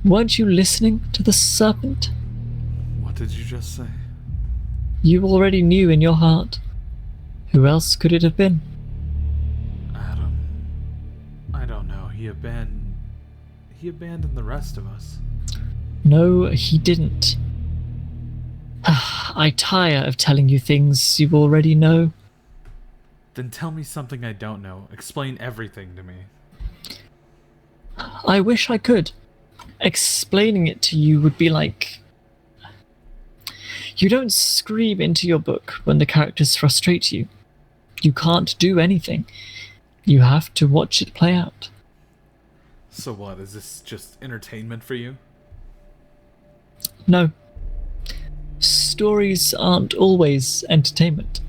Weren't you listening to the Serpent? What did you just say? You already knew in your heart. Who else could it have been? Adam. I don't know. He abandoned the rest of us. No, he didn't. I tire of telling you things you already know. Then tell me something I don't know. Explain everything to me. I wish I could. Explaining it to you would be like... You don't scream into your book when the characters frustrate you. You can't do anything. You have to watch it play out. So what, is this just entertainment for you? No. Stories aren't always entertainment.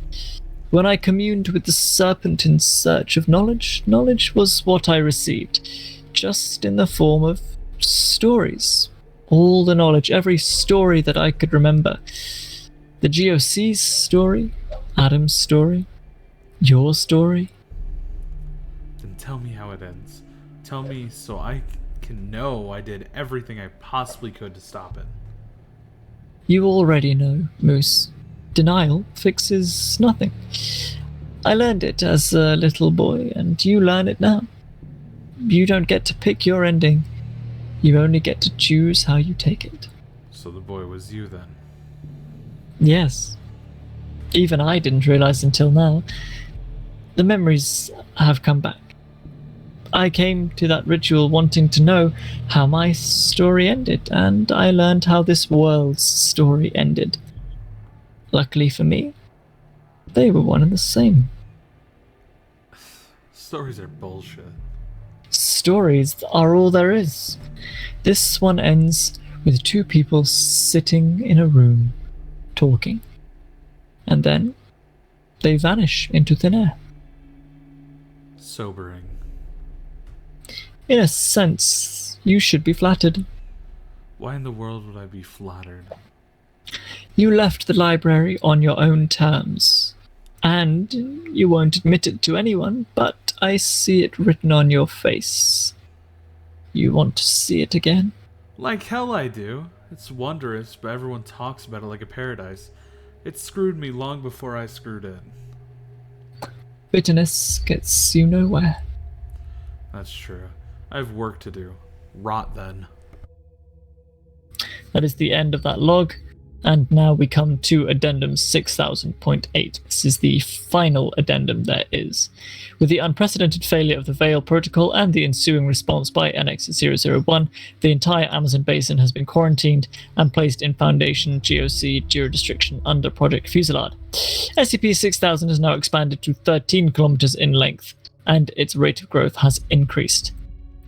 When I communed with the Serpent in search of knowledge, knowledge was what I received, just in the form of stories. All the knowledge, every story that I could remember. The GOC's story, Adam's story, your story. Then tell me how it ends. Tell me so I can know I did everything I possibly could to stop it. You already know, Moose. Denial fixes nothing. I learned it as a little boy, and you learn it now. You don't get to pick your ending. You only get to choose how you take it. So the boy was you then? Yes. Even I didn't realize until now. The memories have come back. I came to that ritual wanting to know how my story ended, and I learned how this world's story ended. Luckily for me, they were one and the same. Stories are bullshit. Stories are all there is. This one ends with two people sitting in a room, talking. And then they vanish into thin air. Sobering. In a sense, you should be flattered. Why in the world would I be flattered? You left the library on your own terms. And you won't admit it to anyone, but I see it written on your face. You want to see it again? Like hell I do. It's wondrous, but everyone talks about it like a paradise. It screwed me long before I screwed it. Bitterness gets you nowhere. That's true. I have work to do. Rot then. That is the end of that log. And now we come to Addendum 6000.8. This is the final addendum there is. With the unprecedented failure of the Veil Protocol and the ensuing response by NX-001, the entire Amazon basin has been quarantined and placed in Foundation GOC jurisdiction under Project Fuselage. SCP-6000 has now expanded to 13 kilometers in length, and its rate of growth has increased.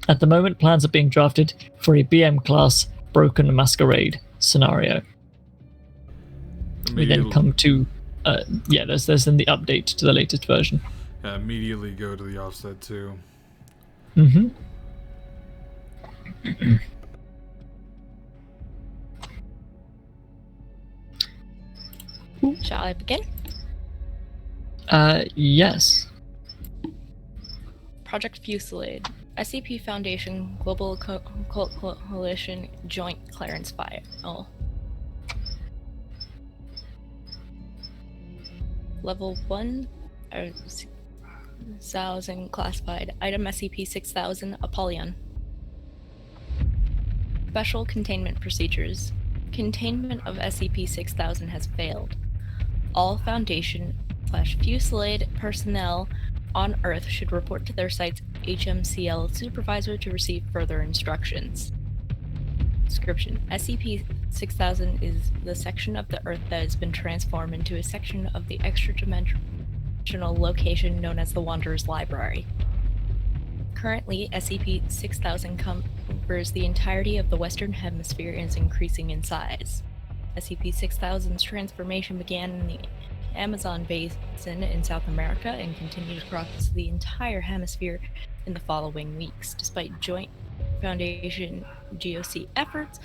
At the moment, plans are being drafted for a BM-class Broken Masquerade scenario. We then come to, there's then the update to the latest version. Immediately go to the offset too. Mm-hmm. Shall I begin? Yes. Project Fuselage. SCP Foundation Global Coalition Joint Clearance File. Oh. Level 1, 1000 classified. Item SCP-6000 Apollyon. Special containment procedures. Containment of SCP-6000 has failed. All Foundation/Fuselage personnel on Earth should report to their site's HMCL supervisor to receive further instructions. Description: SCP-6000 is the section of the Earth that has been transformed into a section of the extra-dimensional location known as the Wanderer's Library. Currently, SCP-6000 covers the entirety of the Western Hemisphere and is increasing in size. SCP-6000's transformation began in the Amazon basin in South America and continued across the entire hemisphere in the following weeks, despite joint Foundation GOC efforts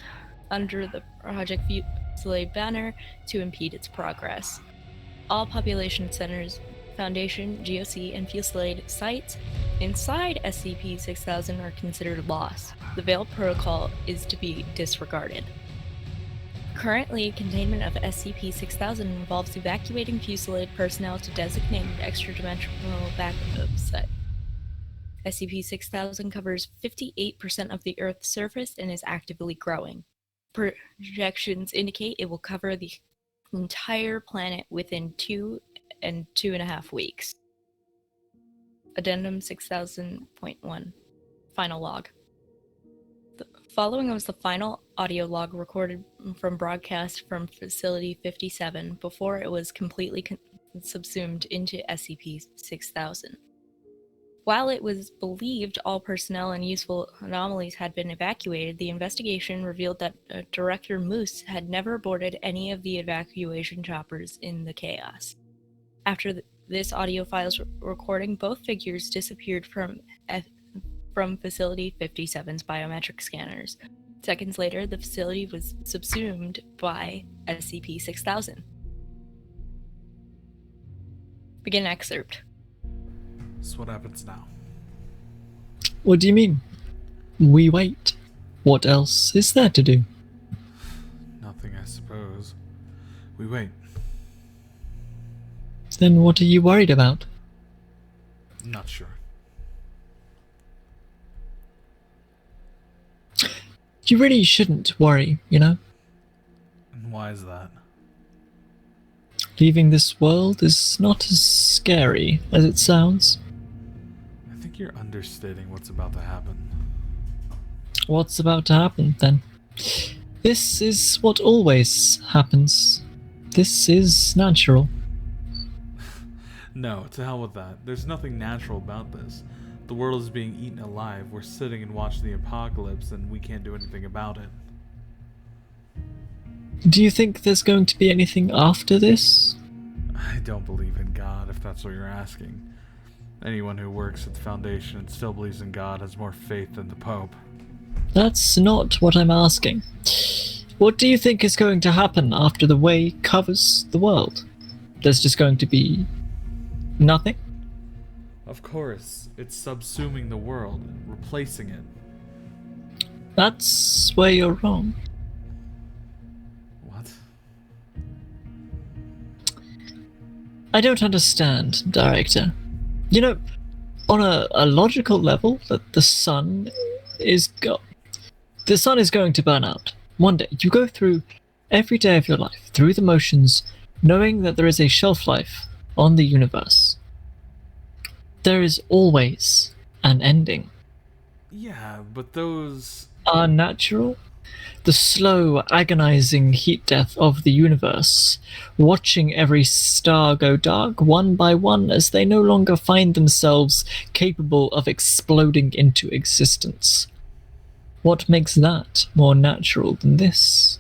under the Project Fuselage banner to impede its progress. All population centers, Foundation, GOC, and Fuselage sites inside SCP-6000 are considered lost. The Veil Protocol is to be disregarded. Currently, containment of SCP-6000 involves evacuating Fuselage personnel to designated extra-dimensional backup site. SCP-6000 covers 58% of the Earth's surface and is actively growing. projections indicate it will cover the entire planet within 2 and 2.5 weeks. Addendum 6000.1. Final log. The following was the final audio log recorded from broadcast from Facility 57 before it was completely subsumed into SCP-6000. While it was believed all personnel and useful anomalies had been evacuated, the investigation revealed that Director Moose had never boarded any of the evacuation choppers in the chaos. After this audio file's recording, both figures disappeared from Facility 57's biometric scanners. Seconds later, the facility was subsumed by SCP-6000. Begin excerpt. So what happens now? What do you mean? We wait. What else is there to do? Nothing, I suppose. We wait. Then what are you worried about? Not sure. You really shouldn't worry, you know? And why is that? Leaving this world is not as scary as it sounds. I think you're understating what's about to happen. What's about to happen, then? This is what always happens. This is natural. No, to hell with that. There's nothing natural about this. The world is being eaten alive. We're sitting and watching the apocalypse, and we can't do anything about it. Do you think there's going to be anything after this? I don't believe in God, if that's what you're asking. Anyone who works at the Foundation and still believes in God has more faith than the Pope. That's not what I'm asking. What do you think is going to happen after the way covers the world? There's just going to be nothing? Of course, it's subsuming the world, replacing it. That's where you're wrong. What? I don't understand, Director. You know, on a logical level, that the sun is going to burn out. One day, you go through every day of your life, through the motions, knowing that there is a shelf life on the universe. There is always an ending. Yeah, but those... Are natural? The slow, agonizing heat death of the universe, watching every star go dark one by one as they no longer find themselves capable of exploding into existence. What makes that more natural than this?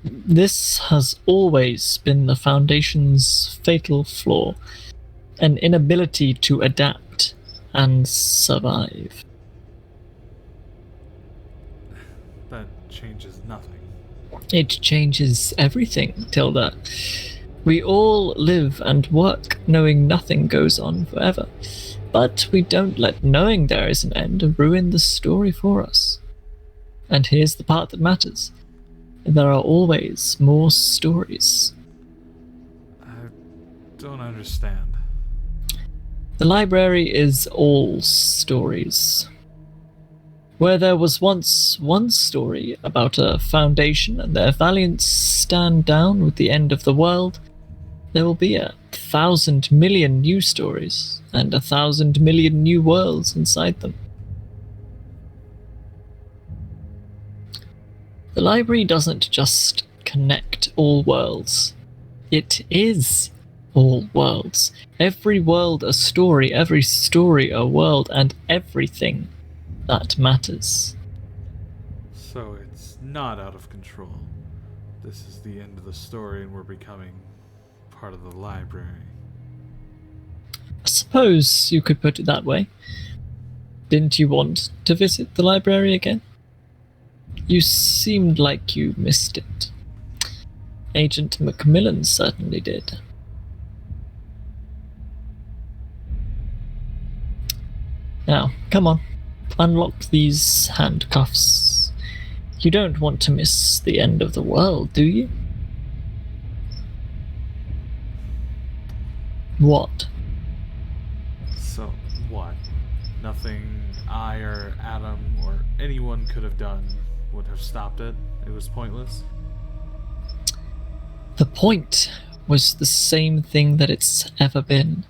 This has always been the Foundation's fatal flaw, an inability to adapt and survive. That changes nothing. It changes everything, Tilda. We all live and work knowing nothing goes on forever, but we don't let knowing there is an end ruin the story for us. And here's the part that matters. There are always more stories. I don't understand. The library is all stories. Where there was once one story about a Foundation and their valiant stand down with the end of the world, there will be 1,000 million new stories and 1,000 million new worlds inside them. The library doesn't just connect all worlds. It is all worlds. Every world a story, every story a world, and everything that matters. So it's not out of control. This is the end of the story and we're becoming part of the library. I suppose you could put it that way. Didn't you want to visit the library again? You seemed like you missed it. Agent Macmillan certainly did. Now, come on. Unlock these handcuffs. You don't want to miss the end of the world, do you? What? So, what? Nothing I or Adam or anyone could have done would have stopped it. It was pointless. The point was the same thing that it's ever been.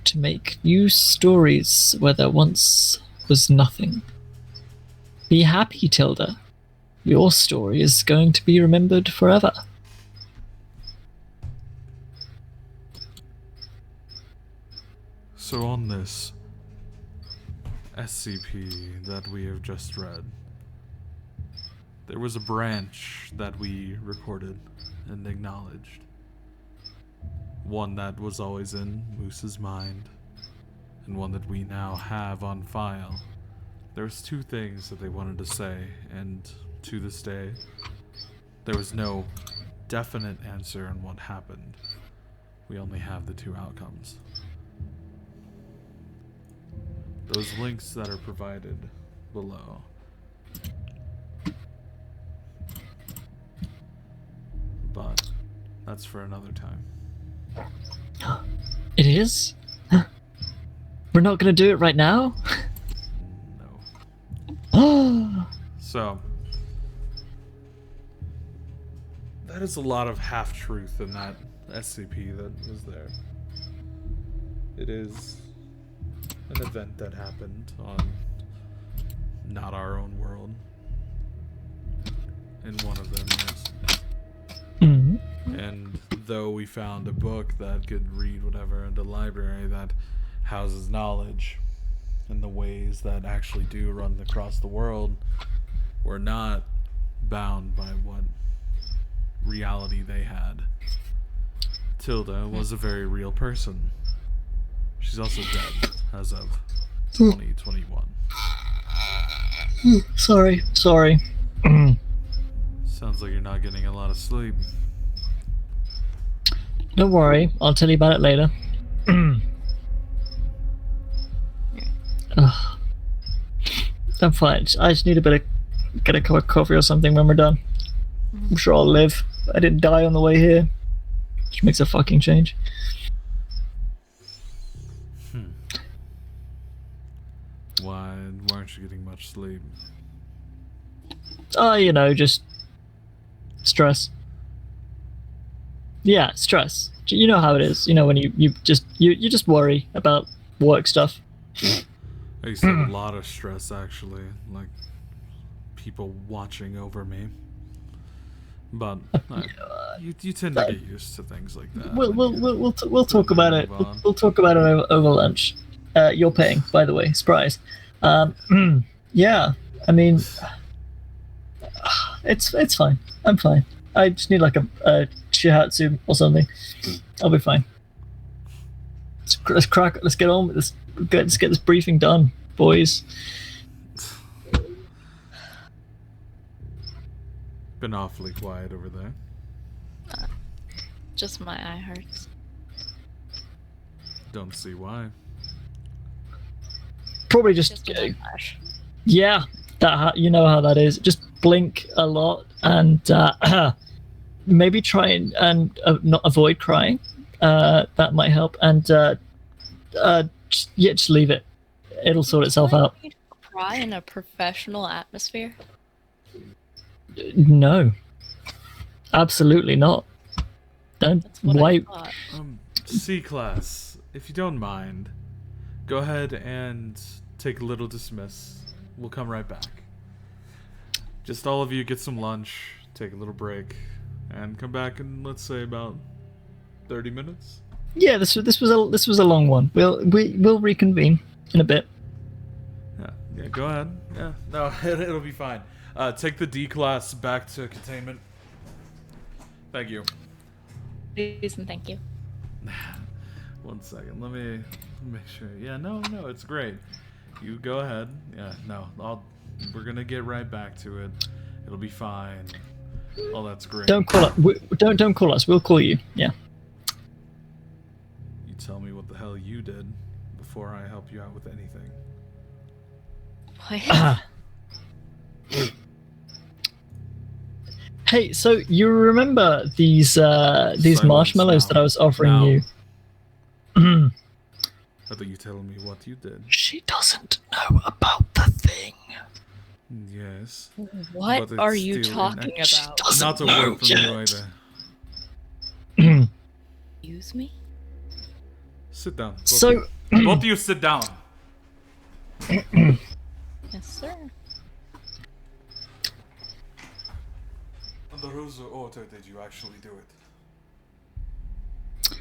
To make new stories where there once was nothing. Be happy, Tilda. Your story is going to be remembered forever. So on this SCP that we have just read, there was a branch that we recorded and acknowledged. One that was always in Moose's mind, and one that we now have on file. There's two things that they wanted to say, and to this day, there was no definite answer on what happened. We only have the two outcomes. Those links that are provided below. But that's for another time. It is? We're not gonna do it right now? No. So, that is a lot of half-truth in that SCP that was there. It is an event that happened on not our own world. In one of them, yes. Mhm. And though we found a book that could read whatever in the library that houses knowledge in the ways that actually do run across the world, we're not bound by what reality they had. Tilda was a very real person. She's also dead as of 2021. Sorry. Sounds like you're not getting a lot of sleep. Don't worry, I'll tell you about it later. Ugh. I'm fine. I just need get a cup of coffee or something when we're done. I'm sure I'll live. I didn't die on the way here. Which makes a fucking change. Why aren't you getting much sleep? Just stress. Yeah, stress. You know how it is. When you just worry about work stuff. I used to have a lot of stress, actually, like people watching over me. But you tend to get used to things like that. We'll talk about it. We'll talk about it over lunch. You're paying, by the way. Surprise. Yeah. I mean, it's fine. I'm fine. I just need like a shihatsu or something. I'll be fine. Let's crack. Let's get on with this. Let's get this briefing done, boys. Been awfully quiet over there. Just my eye hurts. Don't see why. Probably just a little flash. yeah. You know how that is. Just blink a lot and maybe try and not avoid crying. That might help. And just leave it. It'll sort itself out. Cry in a professional atmosphere? No, absolutely not. Don't. That's what Why? I thought. C-Class, if you don't mind, go ahead and take a little dismiss. We'll come right back. Just all of you get some lunch, take a little break, and come back in, let's say, about 30 minutes. Yeah, this was a long one. We'll reconvene in a bit. Yeah, go ahead. Yeah, no, it'll be fine. Take the D-Class back to containment. Thank you. Please and thank you. 1 second. Let me make sure. Yeah, no, it's great. You go ahead. Yeah, no, we're gonna get right back to it. It'll be fine. Oh, that's great. Don't call us. Don't call us. We'll call you. Yeah. You tell me what the hell you did before I help you out with anything. What? Hey, so you remember these marshmallows that I was offering you? I thought you telling me what you did. She doesn't know about the thing. Yes. What But are it's you still talking inaction. about? Doesn't Not a know word from you yet. either. Excuse me? Sit down. Both So- of you. Both of you sit down. Yes, sir. Under whose order did you actually do it?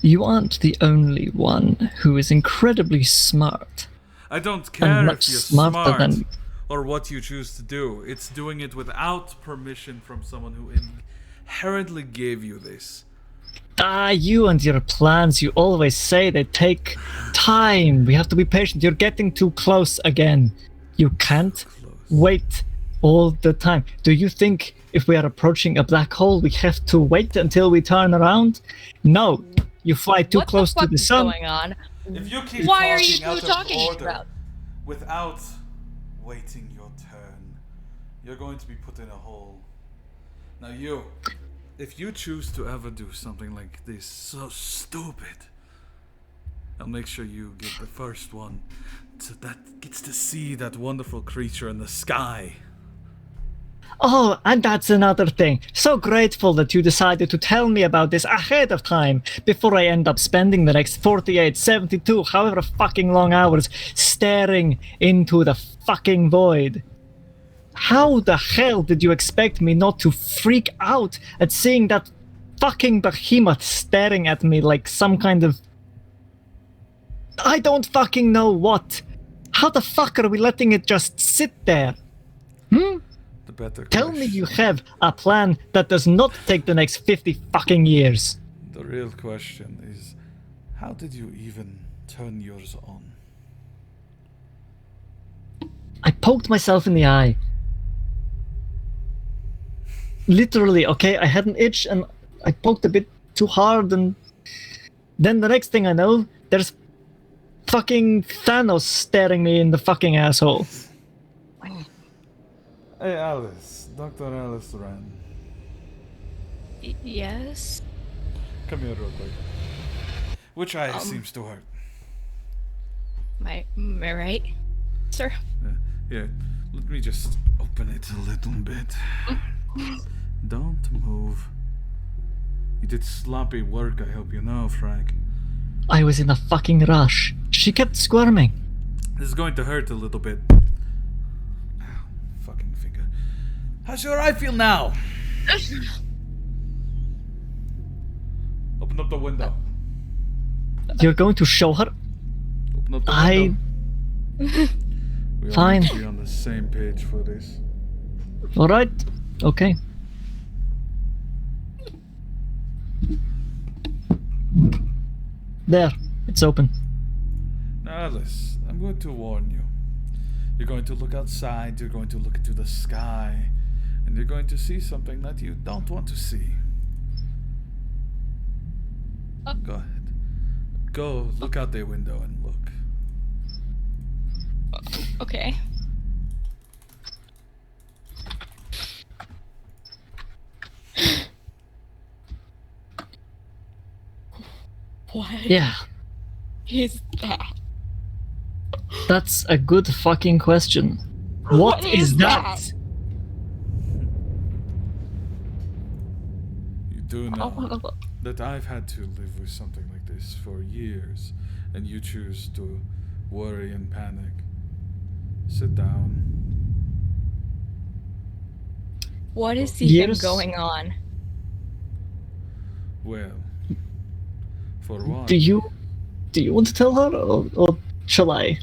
You aren't the only one who is incredibly smart. I don't And care much if you're smarter smart than- or what you choose to do. It's doing it without permission from someone who inherently gave you this. You and your plans, you always say they take time. We have to be patient. You're getting too close again. You can't Close. wait all the time. Do you think if we are approaching a black hole, we have to wait until we turn around? No. You fly too What close the fuck to the is sun. going on? If you keep Why are talking you out talking of order about? without waiting your turn, you're going to be put in a hole. Now if you choose to ever do something like this, so stupid, I'll make sure you get the first one that gets to see that wonderful creature in the sky. Oh, and that's another thing. So grateful that you decided to tell me about this ahead of time before I end up spending the next 48, 72, however fucking long hours staring into the fucking void. How the hell did you expect me not to freak out at seeing that fucking behemoth staring at me like some kind of... I don't fucking know what. How the fuck are we letting it just sit there? The better Tell me question. you have a plan that does not take the next 50 fucking years. The real question is, how did you even turn yours on? I poked myself in the eye. Literally, okay? I had an itch and I poked a bit too hard, and then the next thing I know, there's fucking Thanos staring me in the fucking asshole. Hey Alice, Dr. Alice Rand. Yes? Come here real quick. Which eye seems to hurt? Am I right? Sir? Here, let me just open it a little bit. Don't move. You did sloppy work, I hope you know, Frank. I was in a fucking rush. She kept squirming. This is going to hurt a little bit. Ow, fucking finger. How's your eye feel now? Open up the window. You're going to show her? Open up the I... window. We all Fine. need to be on the same page for this. Alright. Okay. There. It's open. Now, Alice, I'm going to warn you. You're going to look outside, you're going to look into the sky, and you're going to see something that you don't want to see. Go ahead. Go look out the window and look. Okay. What Yeah. is that? That's a good fucking question. What What is is that? You do I wanna know look. that I've had to live with something like this for years, and you choose to worry and panic. Sit down. What is even Years? going on? Well, for one... Do you want to tell her, or shall I?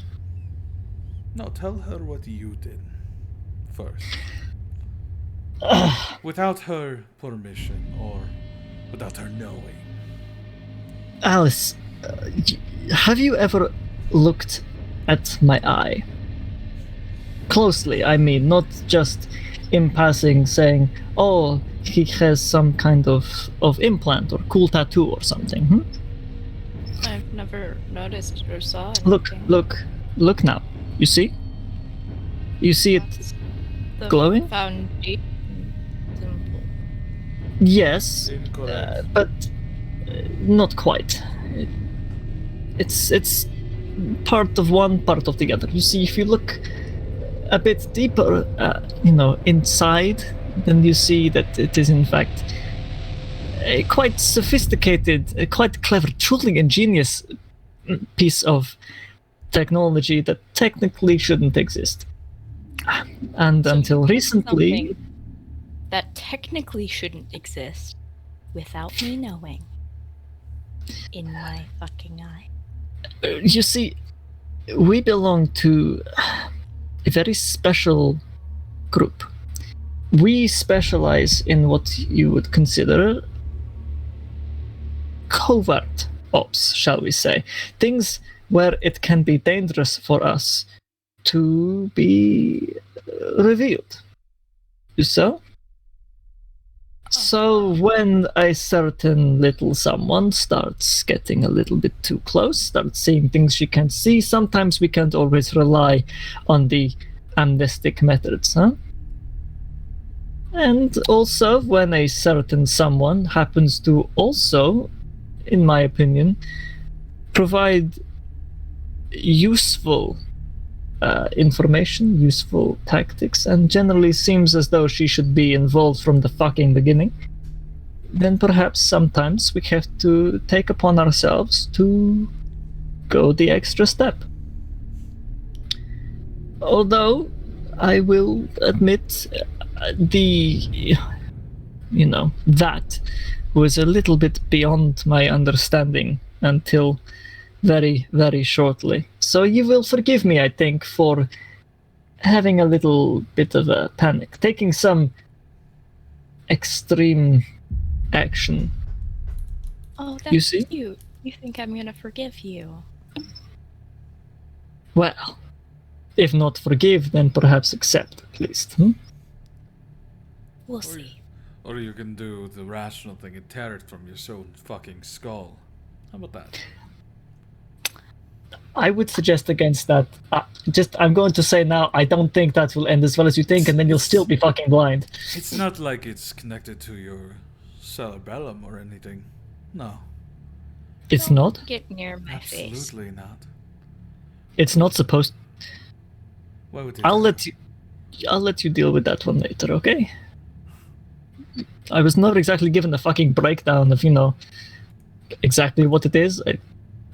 No, tell her what you did first. Without her permission, or without her knowing. Alice, have you ever looked at my eye? Closely, I mean, not just in passing saying, oh, he has some kind of implant or cool tattoo or something. Hmm? I've never noticed or saw anything. Look now. You see? You see it? That's the glowing? Foundation symbol. Yes, Incorrect. but not quite. It's part of one, part of the other. You see, if you look a bit deeper, inside, then you see that it is in fact a quite sophisticated, quite clever, truly ingenious piece of technology that technically shouldn't exist. And So until you did recently, something that technically shouldn't exist without me knowing. In my fucking eye. you see, we belong to a very special group. We specialize in what you would consider covert ops, shall we say. Things where it can be dangerous for us to be revealed. So when a certain little someone starts getting a little bit too close, starts seeing things she can't see, sometimes we can't always rely on the amnestic methods, huh? And also when a certain someone happens to also, in my opinion, provide useful information, useful tactics, and generally seems as though she should be involved from the fucking beginning, then perhaps sometimes we have to take upon ourselves to go the extra step. Although, I will admit, that was a little bit beyond my understanding until very, very shortly. So you will forgive me, I think, for having a little bit of a panic, taking some extreme action. Oh, that's You see? cute. You think I'm gonna forgive you? Well, if not forgive, then perhaps accept, at least. We'll see. Or you can do the rational thing and tear it from your own fucking skull. How about that? I would suggest against that. I'm going to say now, I don't think that will end as well as you think, and then you'll still be fucking blind. It's not like it's connected to your cerebellum or anything. No, It's Don't not? get near my face. absolutely not. It's not supposed. Why would you? I'll do that? let you deal with that one later, okay? I was not exactly given a fucking breakdown of, exactly what it is. I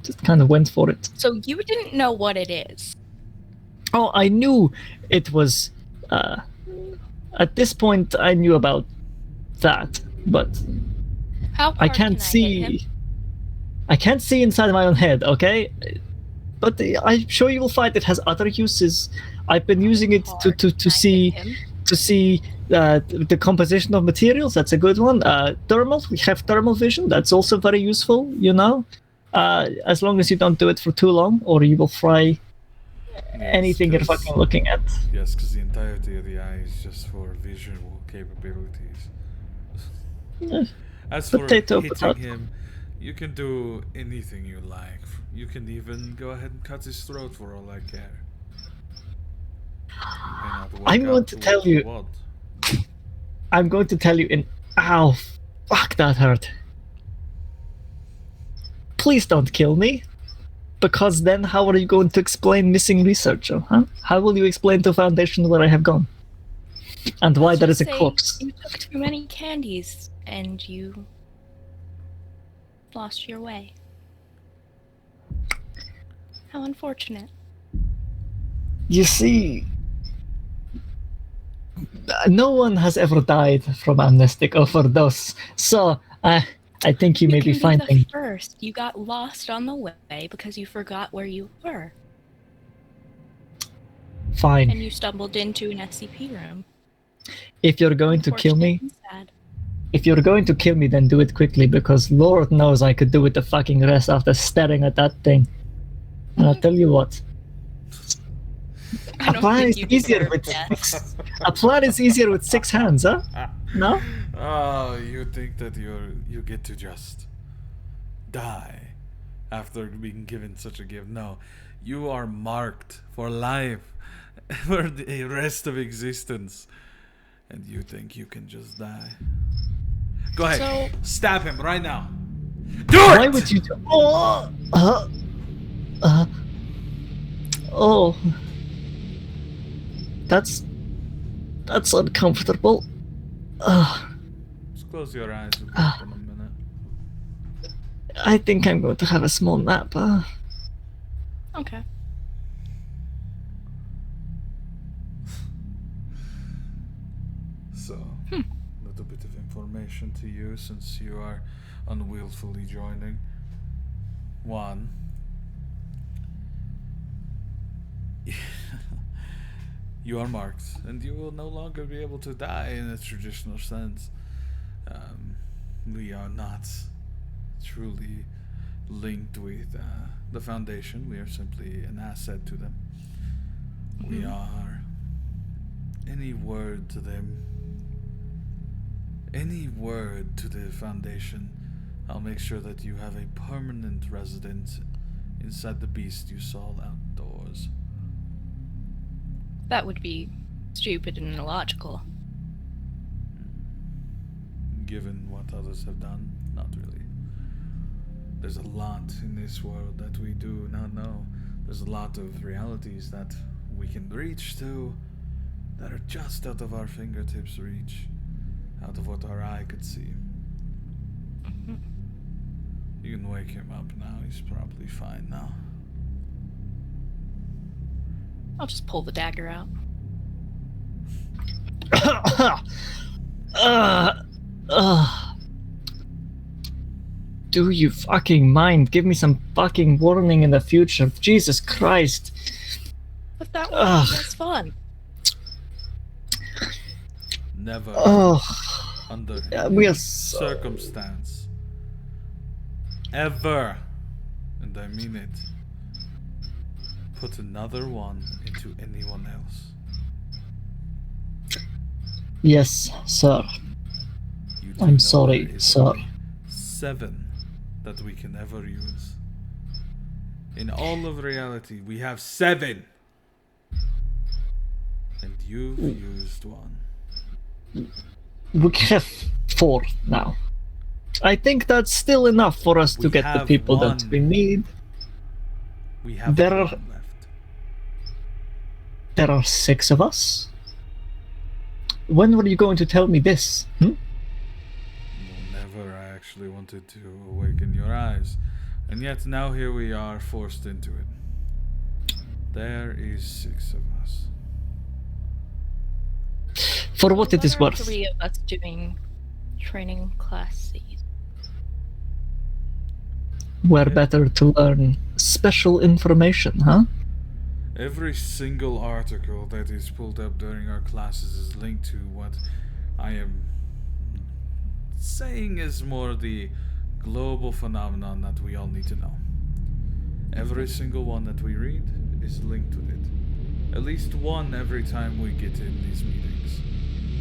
just kind of went for it. So you didn't know what it is. Oh, I knew it was. At this point, I knew about that, but How hard I can't can see. I hit him? I can't see inside my own head, okay? But I'm sure you will find it has other uses. I've been using it Hard to can I see hit him? to see the composition of materials. That's a good one. Thermal. We have thermal vision. That's also very useful. As long as you don't do it for too long, or you will fry anything you're 'cause- fucking looking at. Yes, because the entirety of the eye is just for visual capabilities. As for Potato, hitting potato. him, you can do anything you like. You can even go ahead and cut his throat for all I care. You may not work I'm going out to what tell you- want. I'm going to tell you in. Ow! Fuck, that hurt. Please don't kill me. Because then how are you going to explain missing researcher, huh? How will you explain to Foundation where I have gone? And why there is a Just say corpse? You took too many candies and you lost your way. How unfortunate. You see, no one has ever died from amnestic overdose, so I think you may be can fine. the first. You got lost on the way because you forgot where you were, and Fine. you stumbled into an SCP room. If you're going to kill me, Unfortunate and sad. if you're going to kill me, then do it quickly, because Lord knows I could do with the fucking rest after staring at that thing. And I'll tell you what, I a don't plan think is you easier deserve with death. a plan is easier with 6 hands, huh? No? Oh, you think that you get to just die after being given such a gift? No, you are marked for life, for the rest of existence, and you think you can just die? Go ahead, stab him right now. Do it! Why would you do? Oh. That's uncomfortable. Ugh. Just close your eyes and open a minute. I think I'm going to have a small nap. Okay. So, a little bit of information to you since you are unwillfully joining. 1. You are marked, and you will no longer be able to die in a traditional sense. We are not truly linked with the Foundation. We are simply an asset to them. We are... Any word to them, any word to the Foundation, I'll make sure that you have a permanent residence inside the beast you saw outdoors. That would be stupid and illogical. Given what others have done, not really. There's a lot in this world that we do not know. There's a lot of realities that we can reach to that are just out of our fingertips reach, out of what our eye could see. You can wake him up now, he's probably fine now. I'll just pull the dagger out. Do you fucking mind? Give me some fucking warning in the future. Jesus Christ. But that's fun. Never, under we any are circumstance, ever, and I mean it, put another one into anyone else. Yes, sir. You do I'm know sorry, there is sir. only 7 that we can ever use. In all of reality, we have 7! And you've used 1. We have 4 now. I think that's still enough for us to We get the have people that 1. we need. We have There 1 are- left. There are 6 of us. When were you going to tell me this? Well, never I actually wanted to awaken your eyes. And yet now here we are, forced into it. There is 6 of us. For what it is What are worth. 3 of us doing training class C? We're better to learn special information, huh? Every single article that is pulled up during our classes is linked to what I am saying is more the global phenomenon that we all need to know. Every single one that we read is linked with it. At least one every time we get in these meetings.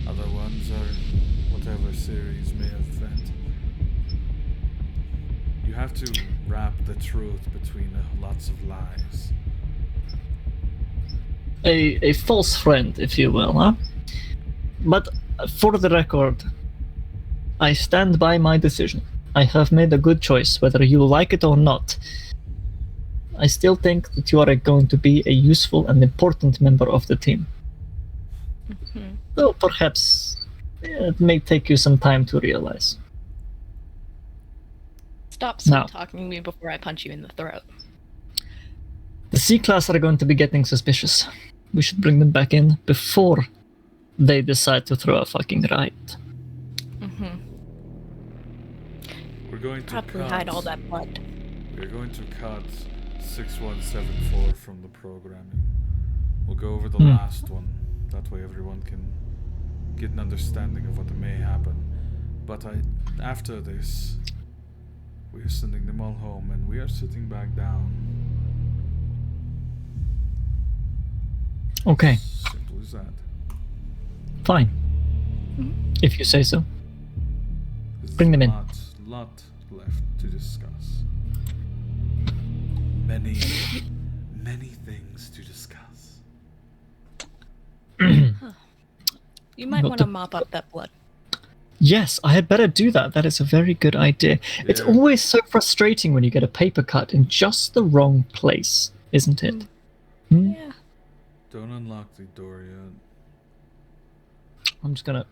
Other ones are whatever series may have vent. You have to wrap the truth between lots of lies. A false friend, if you will, huh? But for the record, I stand by my decision. I have made a good choice, whether you like it or not. I still think that you are going to be a useful and important member of the team. Though perhaps it may take you some time to realize. Stop Now. talking to me before I punch you in the throat. The C-Class are going to be getting suspicious. We should bring them back in before they decide to throw a fucking riot. We're going to Probably cut. hide all that blood. We're going to cut 6174 from the programming. We'll go over the last one. That way everyone can get an understanding of what may happen. But after this, we are sending them all home and we are sitting back down. Okay, Simple as that. fine. If you say so. There's Bring them in. Lot left to discuss. Many things to discuss. You might Got want to the- mop up that blood. Yes, I had better do that. That is a very good idea. It's Yeah. always so frustrating when you get a paper cut in just the wrong place, isn't it? Yeah. Don't unlock the door yet. I'm just gonna.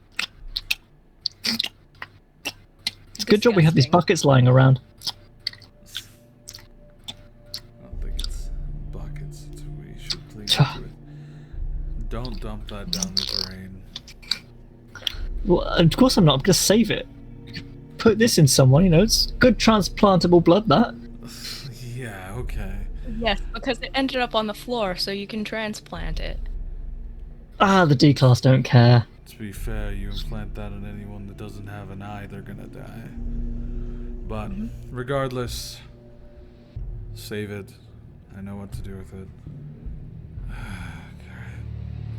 It's a good job we have these Disgusting. buckets lying around. I don't think it's buckets. We should clean into it. Don't dump that down the drain. Well, of course I'm not. I'm gonna save it. Put this in someone. You know, it's good transplantable blood. That. Yeah, okay. Yes, because it ended up on the floor, so you can transplant it. Ah, the D-class don't care. To be fair, you implant that in anyone that doesn't have an eye, they're gonna die. But regardless, save it. I know what to do with it.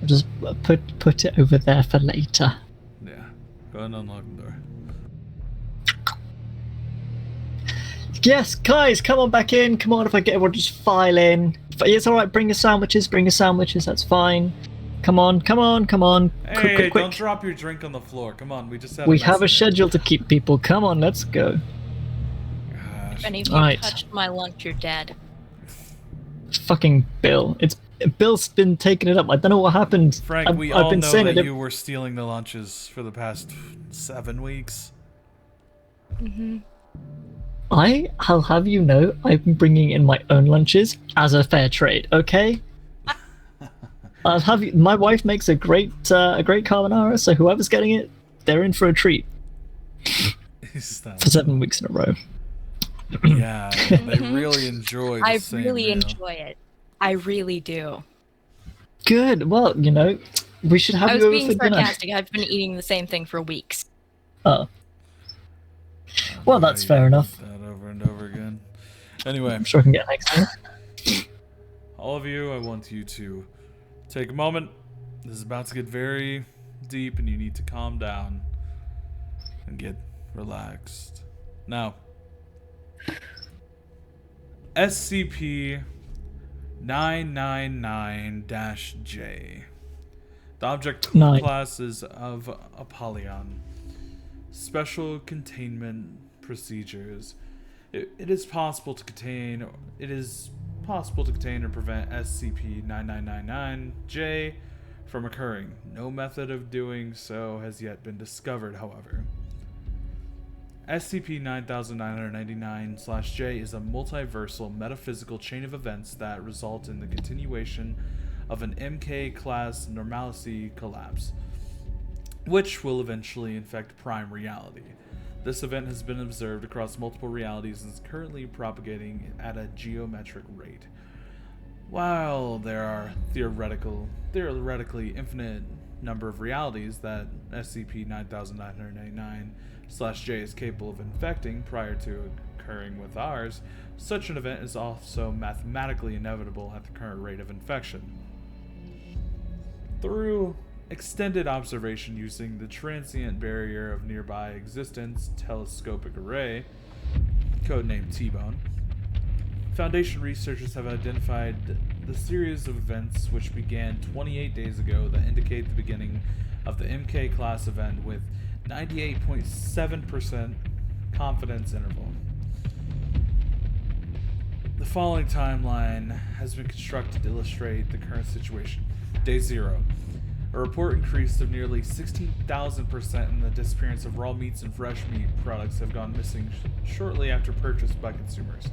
I'll just put it over there for later. Yeah. Go ahead and unlock the door. Yes, guys, come on back in. Come on, if I get everyone just file in. It's all right. Bring your sandwiches. Bring your sandwiches. That's fine. Come on, come on, come on. Hey, Quick. don't drop your drink on the floor. Come on, we just had We have a mess in it. schedule to keep people. Come on, let's go. Gosh. If any of you Right. touched my lunch, you're dead. Fucking Bill. Bill's been taking it up. I don't know what happened. Frank, I've we all been know saying that it. you were stealing the lunches for the past 7 weeks. I'll have you know, I've been bringing in my own lunches as a fair trade. Okay. I'll have you. My wife makes a great carbonara, so whoever's getting it, they're in for a treat Is that- for 7 weeks in a row. Yeah, they really enjoy the I same really meal. enjoy it. I really do. Good. Well, you know, we should have I was you over being for dinner. sarcastic. I've been eating the same thing for weeks. Oh. Well, that's Yeah, fair you enough. eat That over and over again. Anyway, I'm sure I can get next time. all of you, I want you to take a moment. This is about to get very deep, and you need to calm down and get relaxed. Now, SCP 999-J. The object Nine. class is of Apollyon. Special containment procedures. It is possible to contain or prevent SCP-9999-J from occurring. No method of doing so has yet been discovered, however. SCP-9999-J is a multiversal metaphysical chain of events that result in the continuation of an MK-class normalcy collapse, which will eventually infect Prime Reality. This event has been observed across multiple realities and is currently propagating at a geometric rate. While there are theoretically infinite number of realities that SCP-9999-J is capable of infecting prior to occurring with ours, such an event is also mathematically inevitable at the current rate of infection. Through extended observation using the transient barrier of nearby existence telescopic array, codenamed T-Bone, Foundation researchers have identified the series of events which began 28 days ago that indicate the beginning of the MK class event with 98.7% confidence interval. The following timeline has been constructed to illustrate the current situation. Day 0. A report increase of nearly 16,000% in the disappearance of raw meats and fresh meat products have gone missing shortly after purchase by consumers.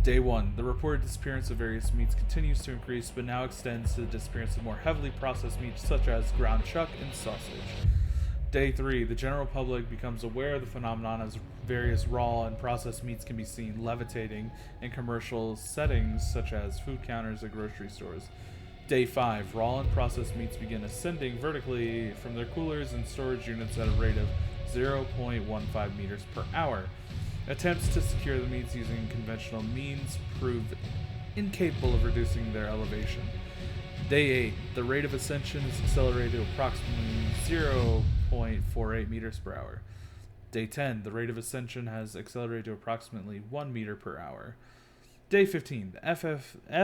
Day 1. The reported disappearance of various meats continues to increase, but now extends to the disappearance of more heavily processed meats such as ground chuck and sausage. Day 3. The general public becomes aware of the phenomenon as various raw and processed meats can be seen levitating in commercial settings such as food counters at grocery stores. Day 5. Raw and processed meats begin ascending vertically from their coolers and storage units at a rate of 0.15 meters per hour. Attempts to secure the meats using conventional means prove incapable of reducing their elevation. Day 8. The rate of ascension is accelerated to approximately 0.48 meters per hour. Day 10. The rate of ascension has accelerated to approximately 1 meter per hour. Day 15. The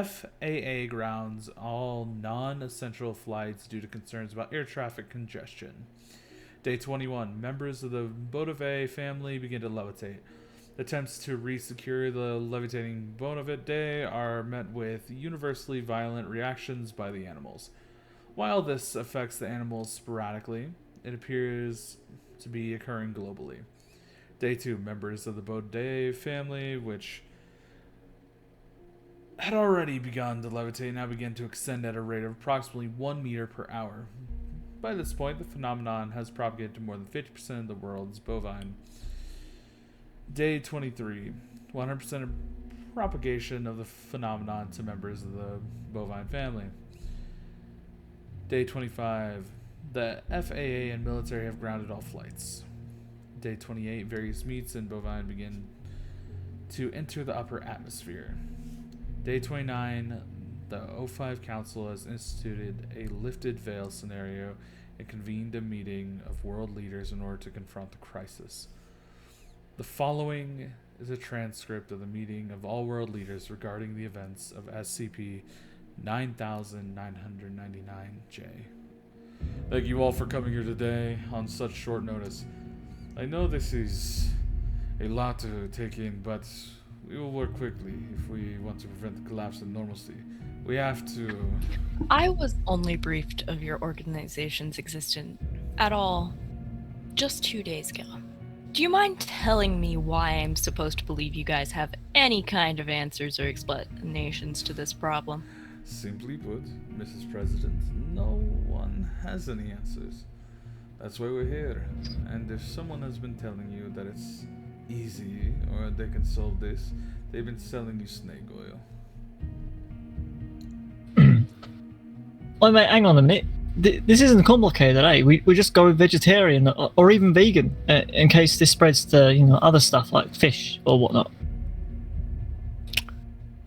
FAA grounds all non-essential flights due to concerns about air traffic congestion. Day 21. Members of the Bodave family begin to levitate. Attempts to re-secure the levitating Bonavit Day are met with universally violent reactions by the animals. While this affects the animals sporadically, it appears to be occurring globally. Day 2, members of the Baudet family, which had already begun to levitate, now began to extend at a rate of approximately 1 meter per hour. By this point, the phenomenon has propagated to more than 50% of the world's bovine. Day 23, 100% of propagation of the phenomenon to members of the bovine family. Day 25, the FAA and military have grounded all flights. Day 28, various meats and bovine begin to enter the upper atmosphere. Day 29, the O5 Council has instituted a lifted veil scenario and convened a meeting of world leaders in order to confront the crisis. The following is a transcript of the meeting of all world leaders regarding the events of SCP 9999J. Thank you all for coming here today on such short notice. I know this is a lot to take in, but we will work quickly if we want to prevent the collapse of normalcy. We have to... I was only briefed of your organization's existence at all just 2 days ago. Do you mind telling me why I'm supposed to believe you guys have any kind of answers or explanations to this problem? Simply put, Mrs. President, no one has any answers. That's why we're here. And if someone has been telling you that it's easy or they can solve this, they've been selling you snake oil. Oh, mate, hang on a minute. This isn't complicated, eh? We just go vegetarian or even vegan in case this spreads to, other stuff like fish or whatnot.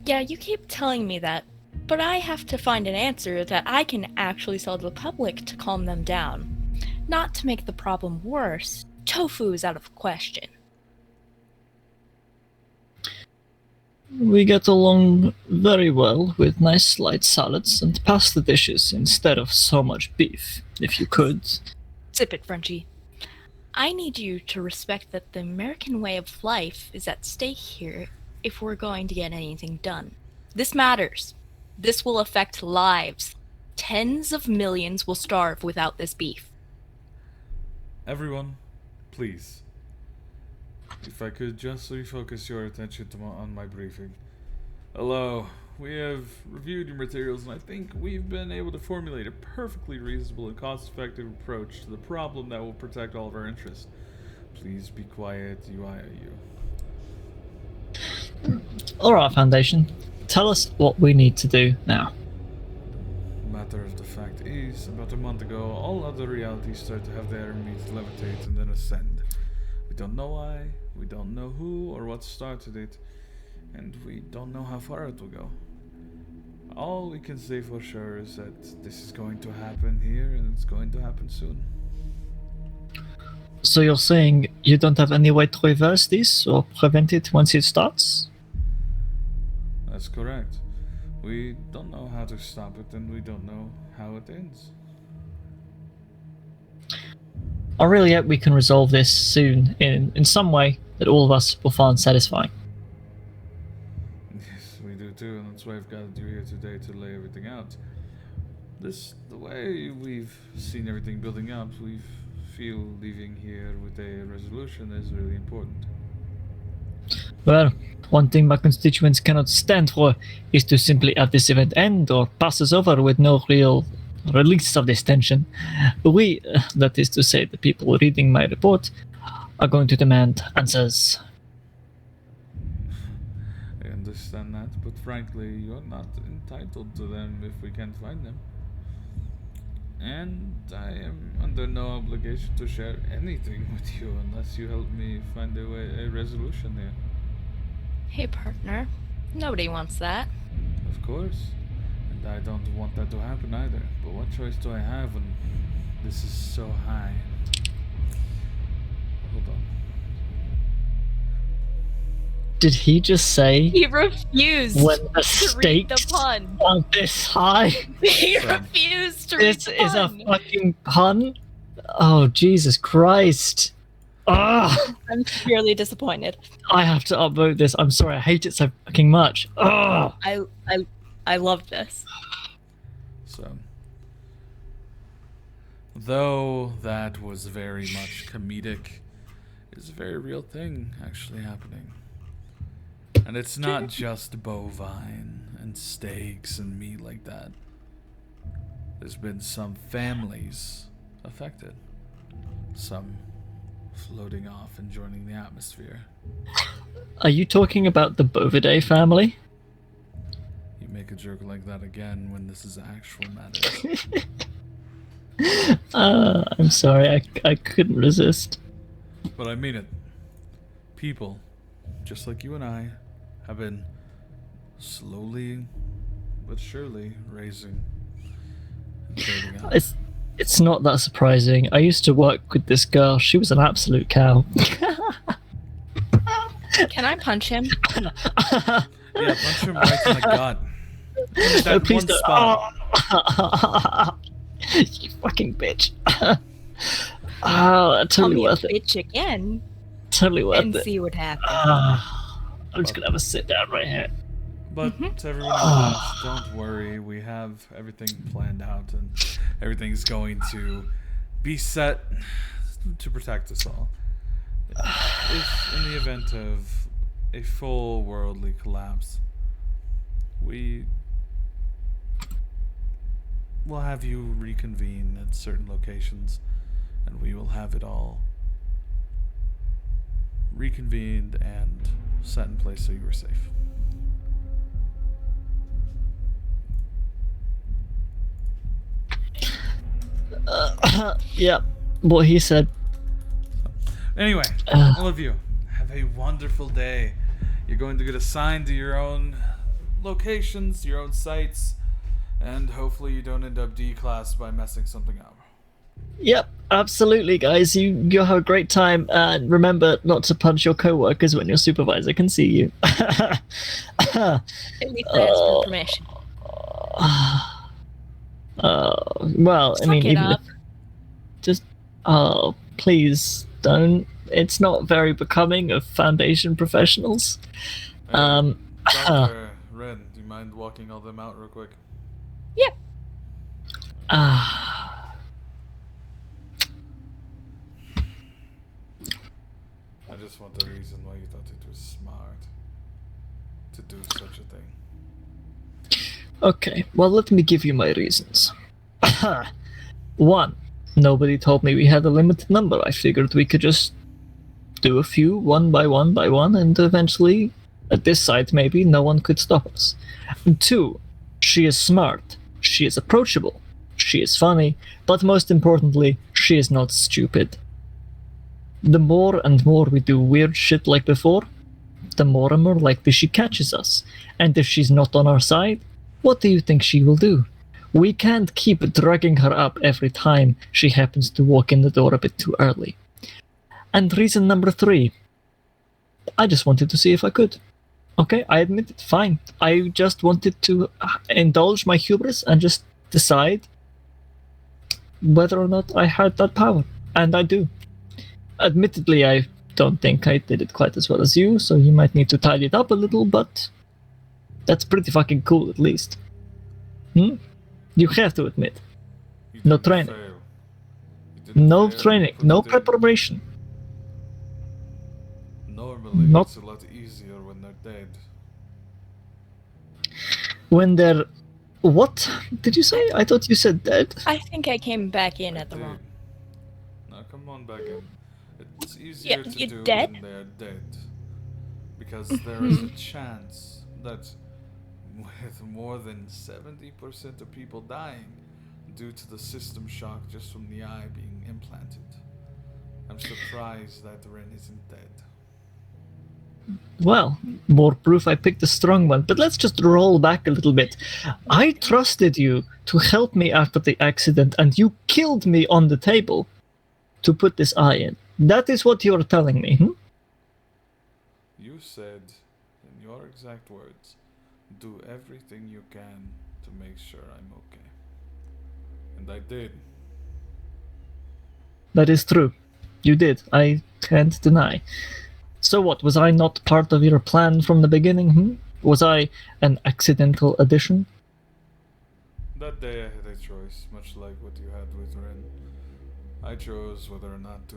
Yeah, you keep telling me that, but I have to find an answer that I can actually sell to the public to calm them down. Not to make the problem worse. Tofu is out of question. We get along very well with nice light salads and pasta dishes instead of so much beef, if you could. Zip it, Frenchie. I need you to respect that the American way of life is at stake here if we're going to get anything done. This matters. This will affect lives. Tens of millions will starve without this beef. Everyone, please. If I could just refocus your attention on my briefing. Hello, we have reviewed your materials and I think we've been able to formulate a perfectly reasonable and cost-effective approach to the problem that will protect all of our interests. Please be quiet, UIOU. Alright, Foundation. Tell us what we need to do now. Matter of the fact is, about a month ago, all other realities started to have their enemies levitate and then ascend. We don't know why, we don't know who or what started it, and we don't know how far it will go. All we can say for sure is that this is going to happen here and it's going to happen soon. So you're saying you don't have any way to reverse this or prevent it once it starts? That's correct. We don't know how to stop it and we don't know how it ends. I really hope we can resolve this soon in some way that all of us will find satisfying. Yes, we do too, and that's why I've gathered you here today to lay everything out. The way we've seen everything building up, we feel leaving here with a resolution is really important. Well, one thing my constituents cannot stand for is to simply have this event end or pass us over with no real release of this tension. We, that is to say the people reading my report, are going to demand answers. I understand that, but frankly, you're not entitled to them if we can't find them. And I am under no obligation to share anything with you unless you help me find a resolution here. Hey, partner. Nobody wants that. Of course. And I don't want that to happen either. But what choice do I have when this is so high? Hold on. Did he just say He refused when the to read the stakes pun. are this high? He Son. refused to read This the is a pun. fucking pun? Oh, Jesus Christ. I'm severely disappointed. I have to upvote this. I'm sorry. I hate it so fucking much. I love this. So, though that was very much comedic, it's a very real thing actually happening. And it's not just bovine and steaks and meat like that. There's been some families affected. Some floating off and joining the atmosphere. Are you talking about the Bovidae family? You make a joke like that again when this is actual matter. I'm sorry. I couldn't resist. But I mean it. People, just like you and I, have been slowly but surely raising and building up. It's not that surprising. I used to work with this girl. She was an absolute cow. Can I punch him? Yeah, punch him right in the gut. No, That please one don't. spot. You fucking bitch. Oh, Call totally me a worth it. bitch again Totally worth and it. see what happens. I'm just gonna have a sit down right here. But to everyone else, don't worry. We have everything planned out and everything's going to be set to protect us all. If in the event of a full worldly collapse, we will have you reconvene at certain locations and we will have it all reconvened and set in place so you are safe. Yeah, what he said. Anyway, all of you, have a wonderful day. You're going to get assigned to your own locations, your own sites, and hopefully you don't end up D-class by messing something up. Yep, absolutely, guys. You'll have a great time, and remember not to punch your coworkers when your supervisor can see you. At least I asked for permission. Well, I mean, Suck it even up. if just please don't. It's not very becoming of Foundation professionals. Dr. Ren, do you mind walking all them out real quick? Yeah. I just want the reason why you thought it was smart to do such a thing. Okay, well, let me give you my reasons. 1. Nobody told me we had a limited number. I figured we could just do a few one by one, and eventually, at this site maybe, no one could stop us. 2. She is smart. She is approachable. She is funny. But most importantly, she is not stupid. The more and more we do weird shit like before, the more and more likely she catches us. And if she's not on our side, what do you think she will do? We can't keep dragging her up every time she happens to walk in the door a bit too early. And reason number 3, I just wanted to see if I could. Okay, I admit it, fine. I just wanted to indulge my hubris and just decide whether or not I had that power. And I do. Admittedly, I don't think I did it quite as well as you, so you might need to tidy it up a little, but that's pretty fucking cool at least. You have to admit. You No didn't training. fail. You didn't No fail, training, you no put it in. preparation. Normally, Not- it's a lot easier when they're dead. When they're... What did you say? I thought you said dead. I think I came back in at the Dude. wrong. Now come on back in. It's easier to you do dead? when they're dead. Because there is a chance that with more than 70% of people dying due to the system shock just from the eye being implanted. I'm surprised that Ren isn't dead. Well, more proof I picked a strong one, but let's just roll back a little bit. I trusted you to help me after the accident, and you killed me on the table to put this eye in. That is what you're telling me, You said, in your exact words, do everything you can to make sure I'm okay. And I did. That is true. You did. I can't deny. So what? Was I not part of your plan from the beginning? Was I an accidental addition? That day I had a choice, much like what you had with Ren. I chose whether or not to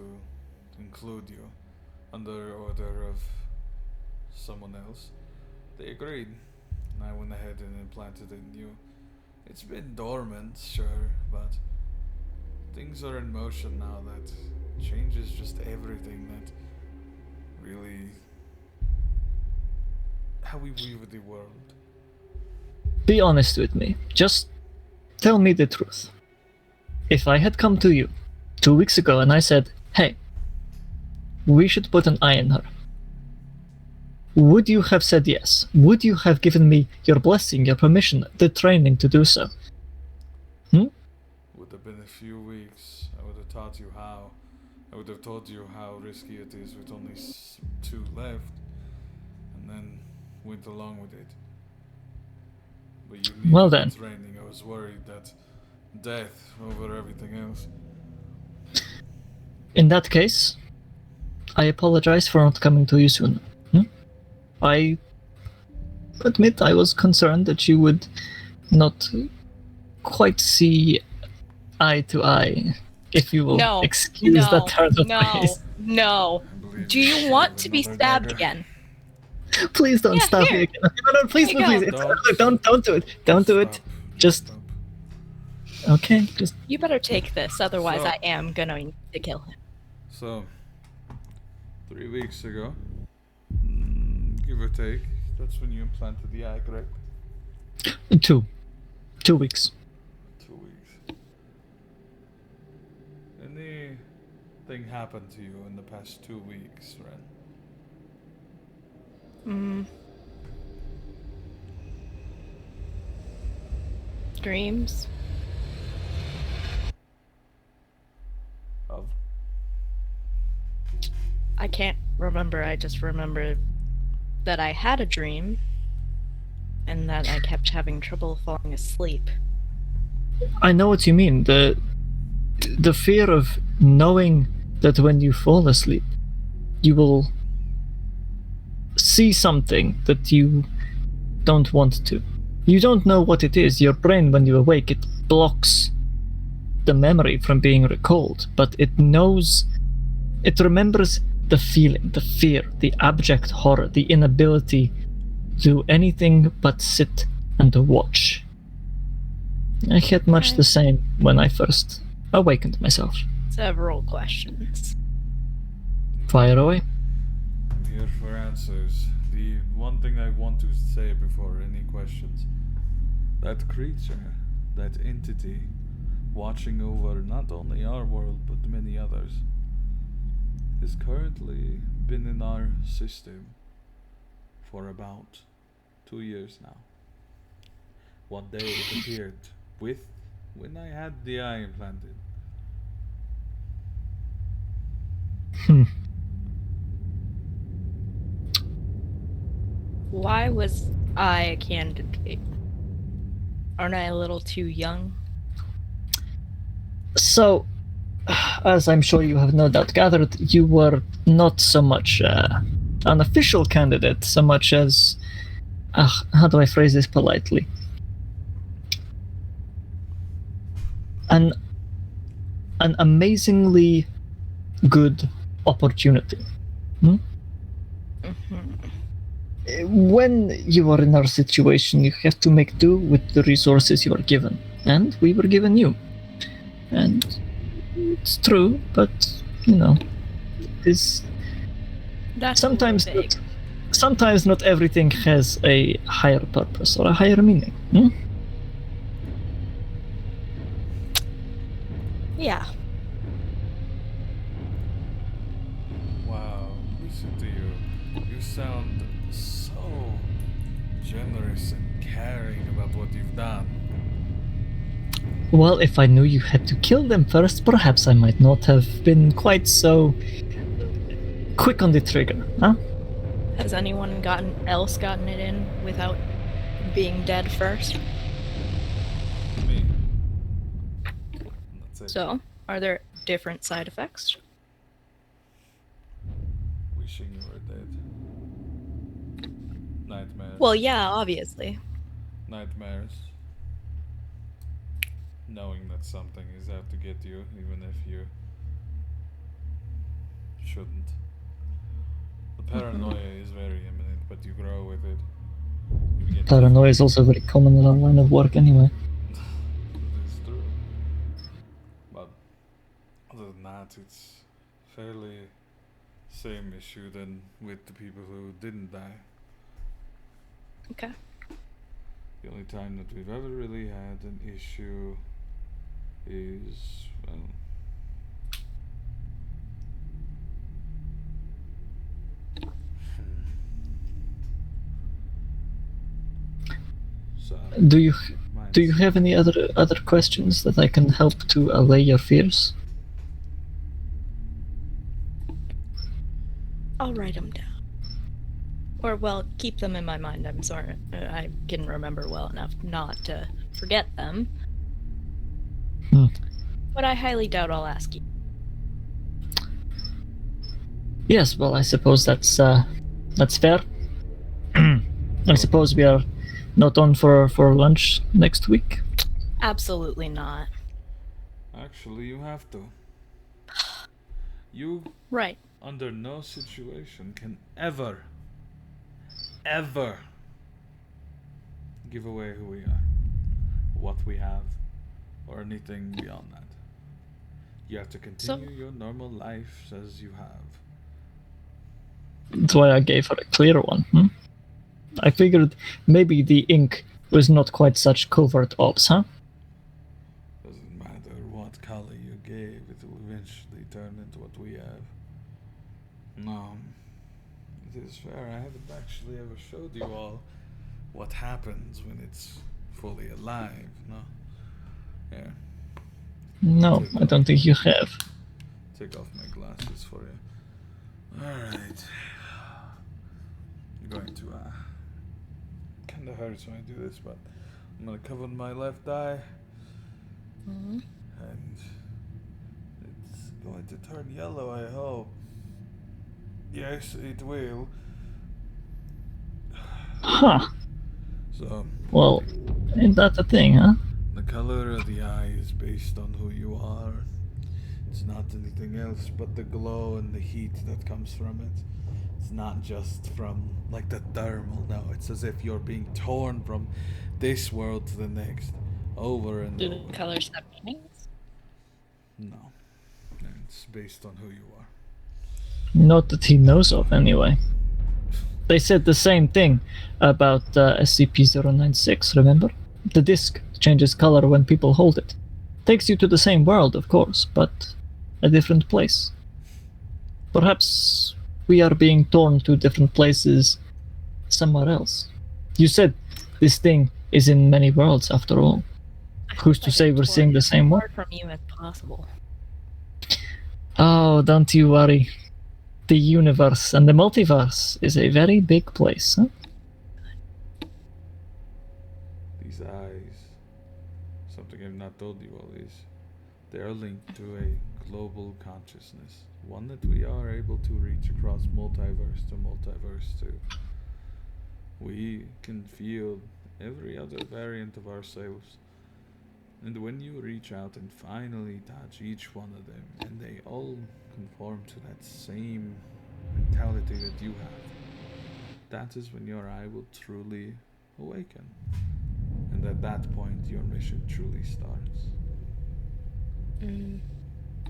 include you under order of someone else. They agreed, and I went ahead and implanted it in you. It's been dormant, sure, but things are in motion now that changes just everything, that really how we view the world. Be honest with me. Just tell me the truth. If I had come to you 2 weeks ago and I said, hey, we should put an eye in her, would you have said yes? Would you have given me your blessing, your permission, the training to do so? Would have been a few weeks. I would have taught you how. I would have told you how risky it is with only 2 left, and then went along with it. But you needed Well then. training. I was worried that death over everything else. In that case, I apologize for not coming to you sooner. I admit I was concerned that you would not quite see eye to eye, if you will excuse that turn of phrase. No. I believe Do you you want have to be another stabbed dagger. again? Please don't Yeah, stab here. me again. No, please, Here you please. go. Don't do it. Don't do it. Stop. Just Stop. okay. Just You better take this, otherwise So- I am gonna need to kill him. So, 3 weeks ago, give or take, that's when you implanted the eye, correct? 2 weeks. 2 weeks. Anything happened to you in the past 2 weeks, Ren? Dreams? Of? I can't remember. I just remember that I had a dream and that I kept having trouble falling asleep. I know what you mean. The fear of knowing that when you fall asleep, you will see something that you don't want to. You don't know what it is. Your brain, when you awake, it blocks the memory from being recalled, but it knows, it remembers the feeling, the fear, the abject horror, the inability to do anything but sit and watch. I had much the same when I first awakened myself. Several questions. Fire away. I'm here for answers. The one thing I want to say before any questions, that creature, that entity, watching over not only our world but many others, has currently been in our system for about 2 years now. One day it appeared when I had the eye implanted. Why was I a candidate? Aren't I a little too young? So, as I'm sure you have no doubt gathered, you were not so much an official candidate, so much as, how do I phrase this politely? An amazingly good opportunity. When you are in our situation, you have to make do with the resources you are given, and we were given you. And it's true, but it's That's sometimes a little vague. sometimes not everything has a higher purpose or a higher meaning. Yeah. Wow, listen to you. You sound so generous and caring about what you've done. Well, if I knew you had to kill them first, perhaps I might not have been quite so quick on the trigger, huh? Has anyone else gotten it in without being dead first? Me. That's it. So, are there different side effects? wishing you were dead. Nightmares. Well, yeah, obviously. Nightmares. Knowing that something is out to get you, even if you shouldn't. The paranoia is very imminent, but you grow with it. You begin to- Paranoia is also very common in our line of work anyway. It's true. But other than that, it's fairly same issue than with the people who didn't die. Okay. The only time that we've ever really had an issue is, well, so Do you mine's- have any other questions that I can help to allay your fears? I'll write them down. Or, well, keep them in my mind. I'm sorry. I can remember well enough not to forget them. Hmm. But I highly doubt I'll ask you. Yes, well, I suppose that's fair. I suppose we are not on for lunch next week. Absolutely not. Actually, you have to. You, Right. under no situation, can ever give away who we are, what we have, or anything beyond that. You have to continue your normal life as you have. That's why I gave her a clear one. I figured maybe the ink was not quite such covert ops, huh? Doesn't matter what color you gave, it will eventually turn into what we have. No, it is fair. I haven't actually ever showed you all what happens when it's fully alive. No. Here, No, I don't think you have. take off my glasses for you. Alright. I'm going to, kinda hurts when I do this, but I'm gonna cover my left eye, Mm-hmm. and it's going to turn yellow, I hope. Yes, it will. Huh. So, Well, ain't that the thing, huh? the color of the eye is based on who you are. It's not anything else but the glow and the heat that comes from it. It's not just from, like, the thermal, no. It's as if you're being torn from this world to the next, over and Do over. the colors have meanings? No. It's based on who you are. Not that he knows of, anyway. They said the same thing about SCP-096, remember? The disc changes color when people hold it. Takes you to the same world, of course, but a different place. Perhaps we are being torn to different places somewhere else. You said this thing is in many worlds, after all. Who's to say we're seeing the same one? Far from you as possible. Oh, don't you worry. The universe and the multiverse is a very big place, huh? These eyes, something I've not told you all is, they are linked to a global consciousness, one that we are able to reach across multiverse to multiverse to. We can feel every other variant of ourselves, and when you reach out and finally touch each one of them, and they all conform to that same mentality that you have, that is when your eye will truly awaken. And at that point, your mission truly starts.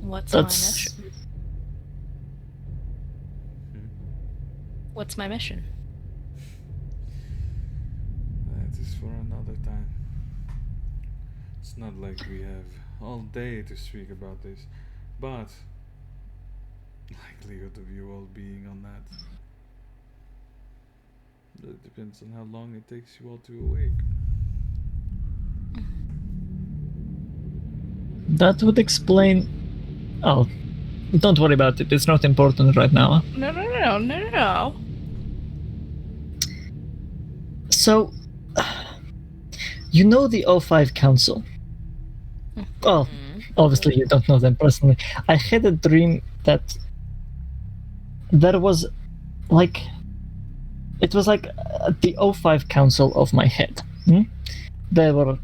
What's my That's mission? What's my mission? That is for another time. It's not like we have all day to speak about this, but likelihood of you all being on that. It depends on how long it takes you all to awake. that would explain. Oh, don't worry about it. It's not important right now. Huh? No. So, you know the O5 Council. Well, obviously you don't know them personally. I had a dream that there was like it was like the O5 council of my head. There were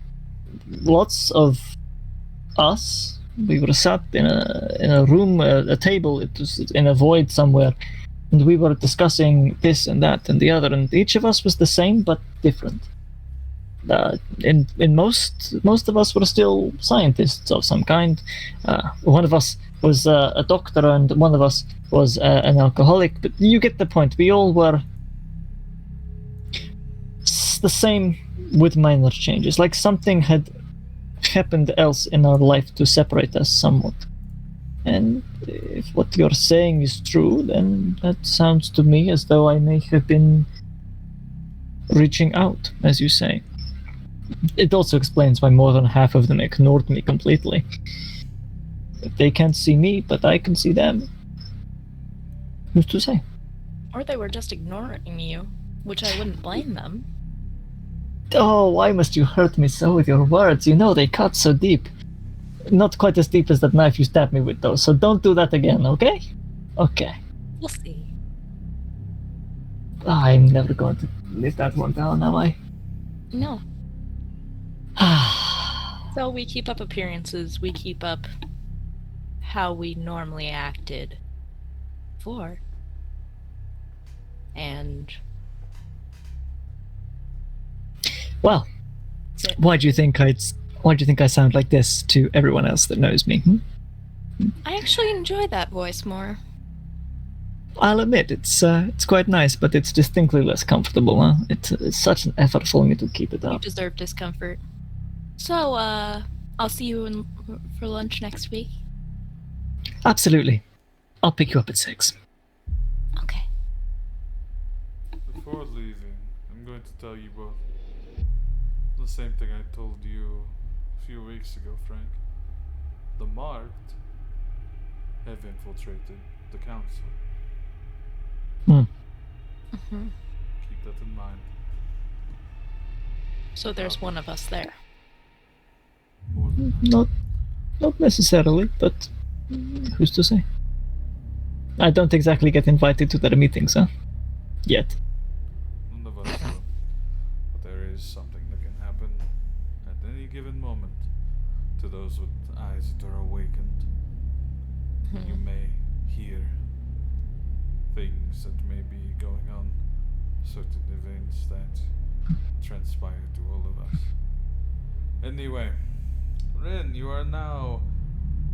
lots of us. We were sat in a room, a table. It was in a void somewhere, and we were discussing this and that and the other. And each of us was the same but different. In most of us were still scientists of some kind. One of us was a doctor, and one of us was an alcoholic. But you get the point. We all were the same with minor changes. Like something had happened else in our life to separate us somewhat. And if what you're saying is true, then that sounds to me as though I may have been reaching out, as you say. It also explains why more than half of them ignored me completely. They can't see me, but I can see them. Who's to say? Or they were just ignoring you, which I wouldn't blame them. Oh, why must you hurt me so with your words? You know they cut so deep. Not quite as deep as that knife you stabbed me with, though, so don't do that again, okay? Okay. We'll see. I'm never going to live that one down, am I? No. So we keep up appearances, we keep up how we normally acted before. And Well, why do you think I sound like this to everyone else that knows me? I actually enjoy that voice more. I'll admit it's quite nice, but it's distinctly less comfortable. Huh? It's such an effort for me to keep it You up. deserve discomfort. So, I'll see you for lunch next week. Absolutely. I'll pick you up at 6. Okay. Before leaving, I'm going to tell you both the same thing I told you a few weeks ago, Frank. The Marked have infiltrated the council. Mm-hmm. Keep that in mind. So there's one of us there. More than Not necessarily, but who's to say? I don't exactly get invited to their meetings, huh? Yet. none of us will. But there is something that can happen at any given moment to those with eyes that are awakened. You may hear things that may be going on, certain events that transpire to all of us. Anyway, Ren, you are now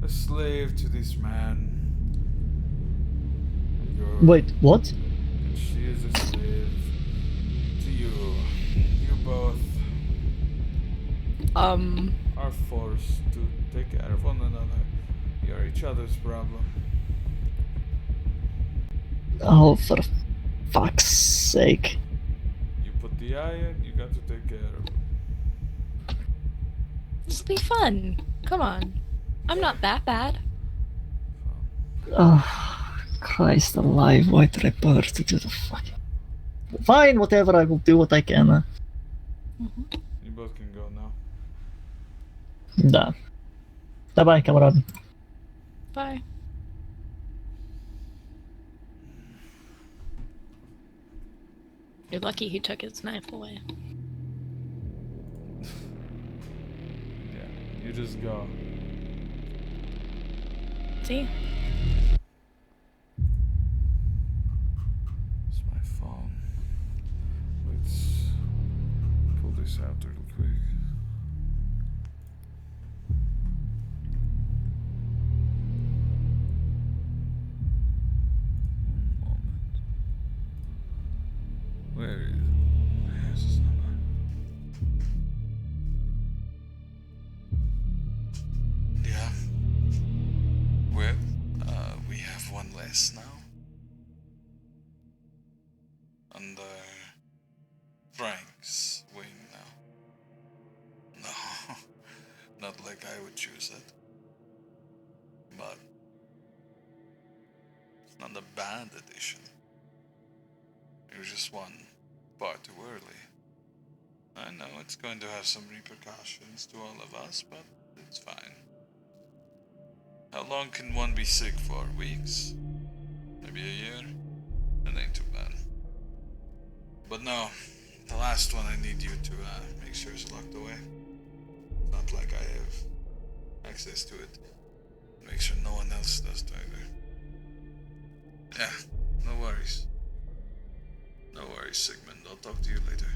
a slave to this man. Wait, what? And she is a slave to you. You both are forced to take care of one another. You're each other's problem. Oh, for fuck's sake. You put the eye in, you got to take care of it. This'll be fun. Come on. I'm not that bad. Oh, Christ alive, why did I bother to do the fucking... Fine, whatever, I will do what I can. You both can go now. Da. Bye-bye, kamerad. Bye. You're lucky he took his knife away. Yeah, you just go. See? It's my phone. Let's pull this out real quick. One moment. Where is it? Where's this number? Yeah. Well, we have one less now. Under Frank's wing now. No, not like I would choose it. But it's not a bad addition. You're just one far too early. I know it's going to have some repercussions to all of us, but it's fine. How long can one be sick for? Weeks? Maybe a year? It ain't too bad. But no, the last one I need you to make sure is locked away. Not like I have access to it. Make sure no one else does either. Yeah, no worries. No worries, Sigmund. I'll talk to you later.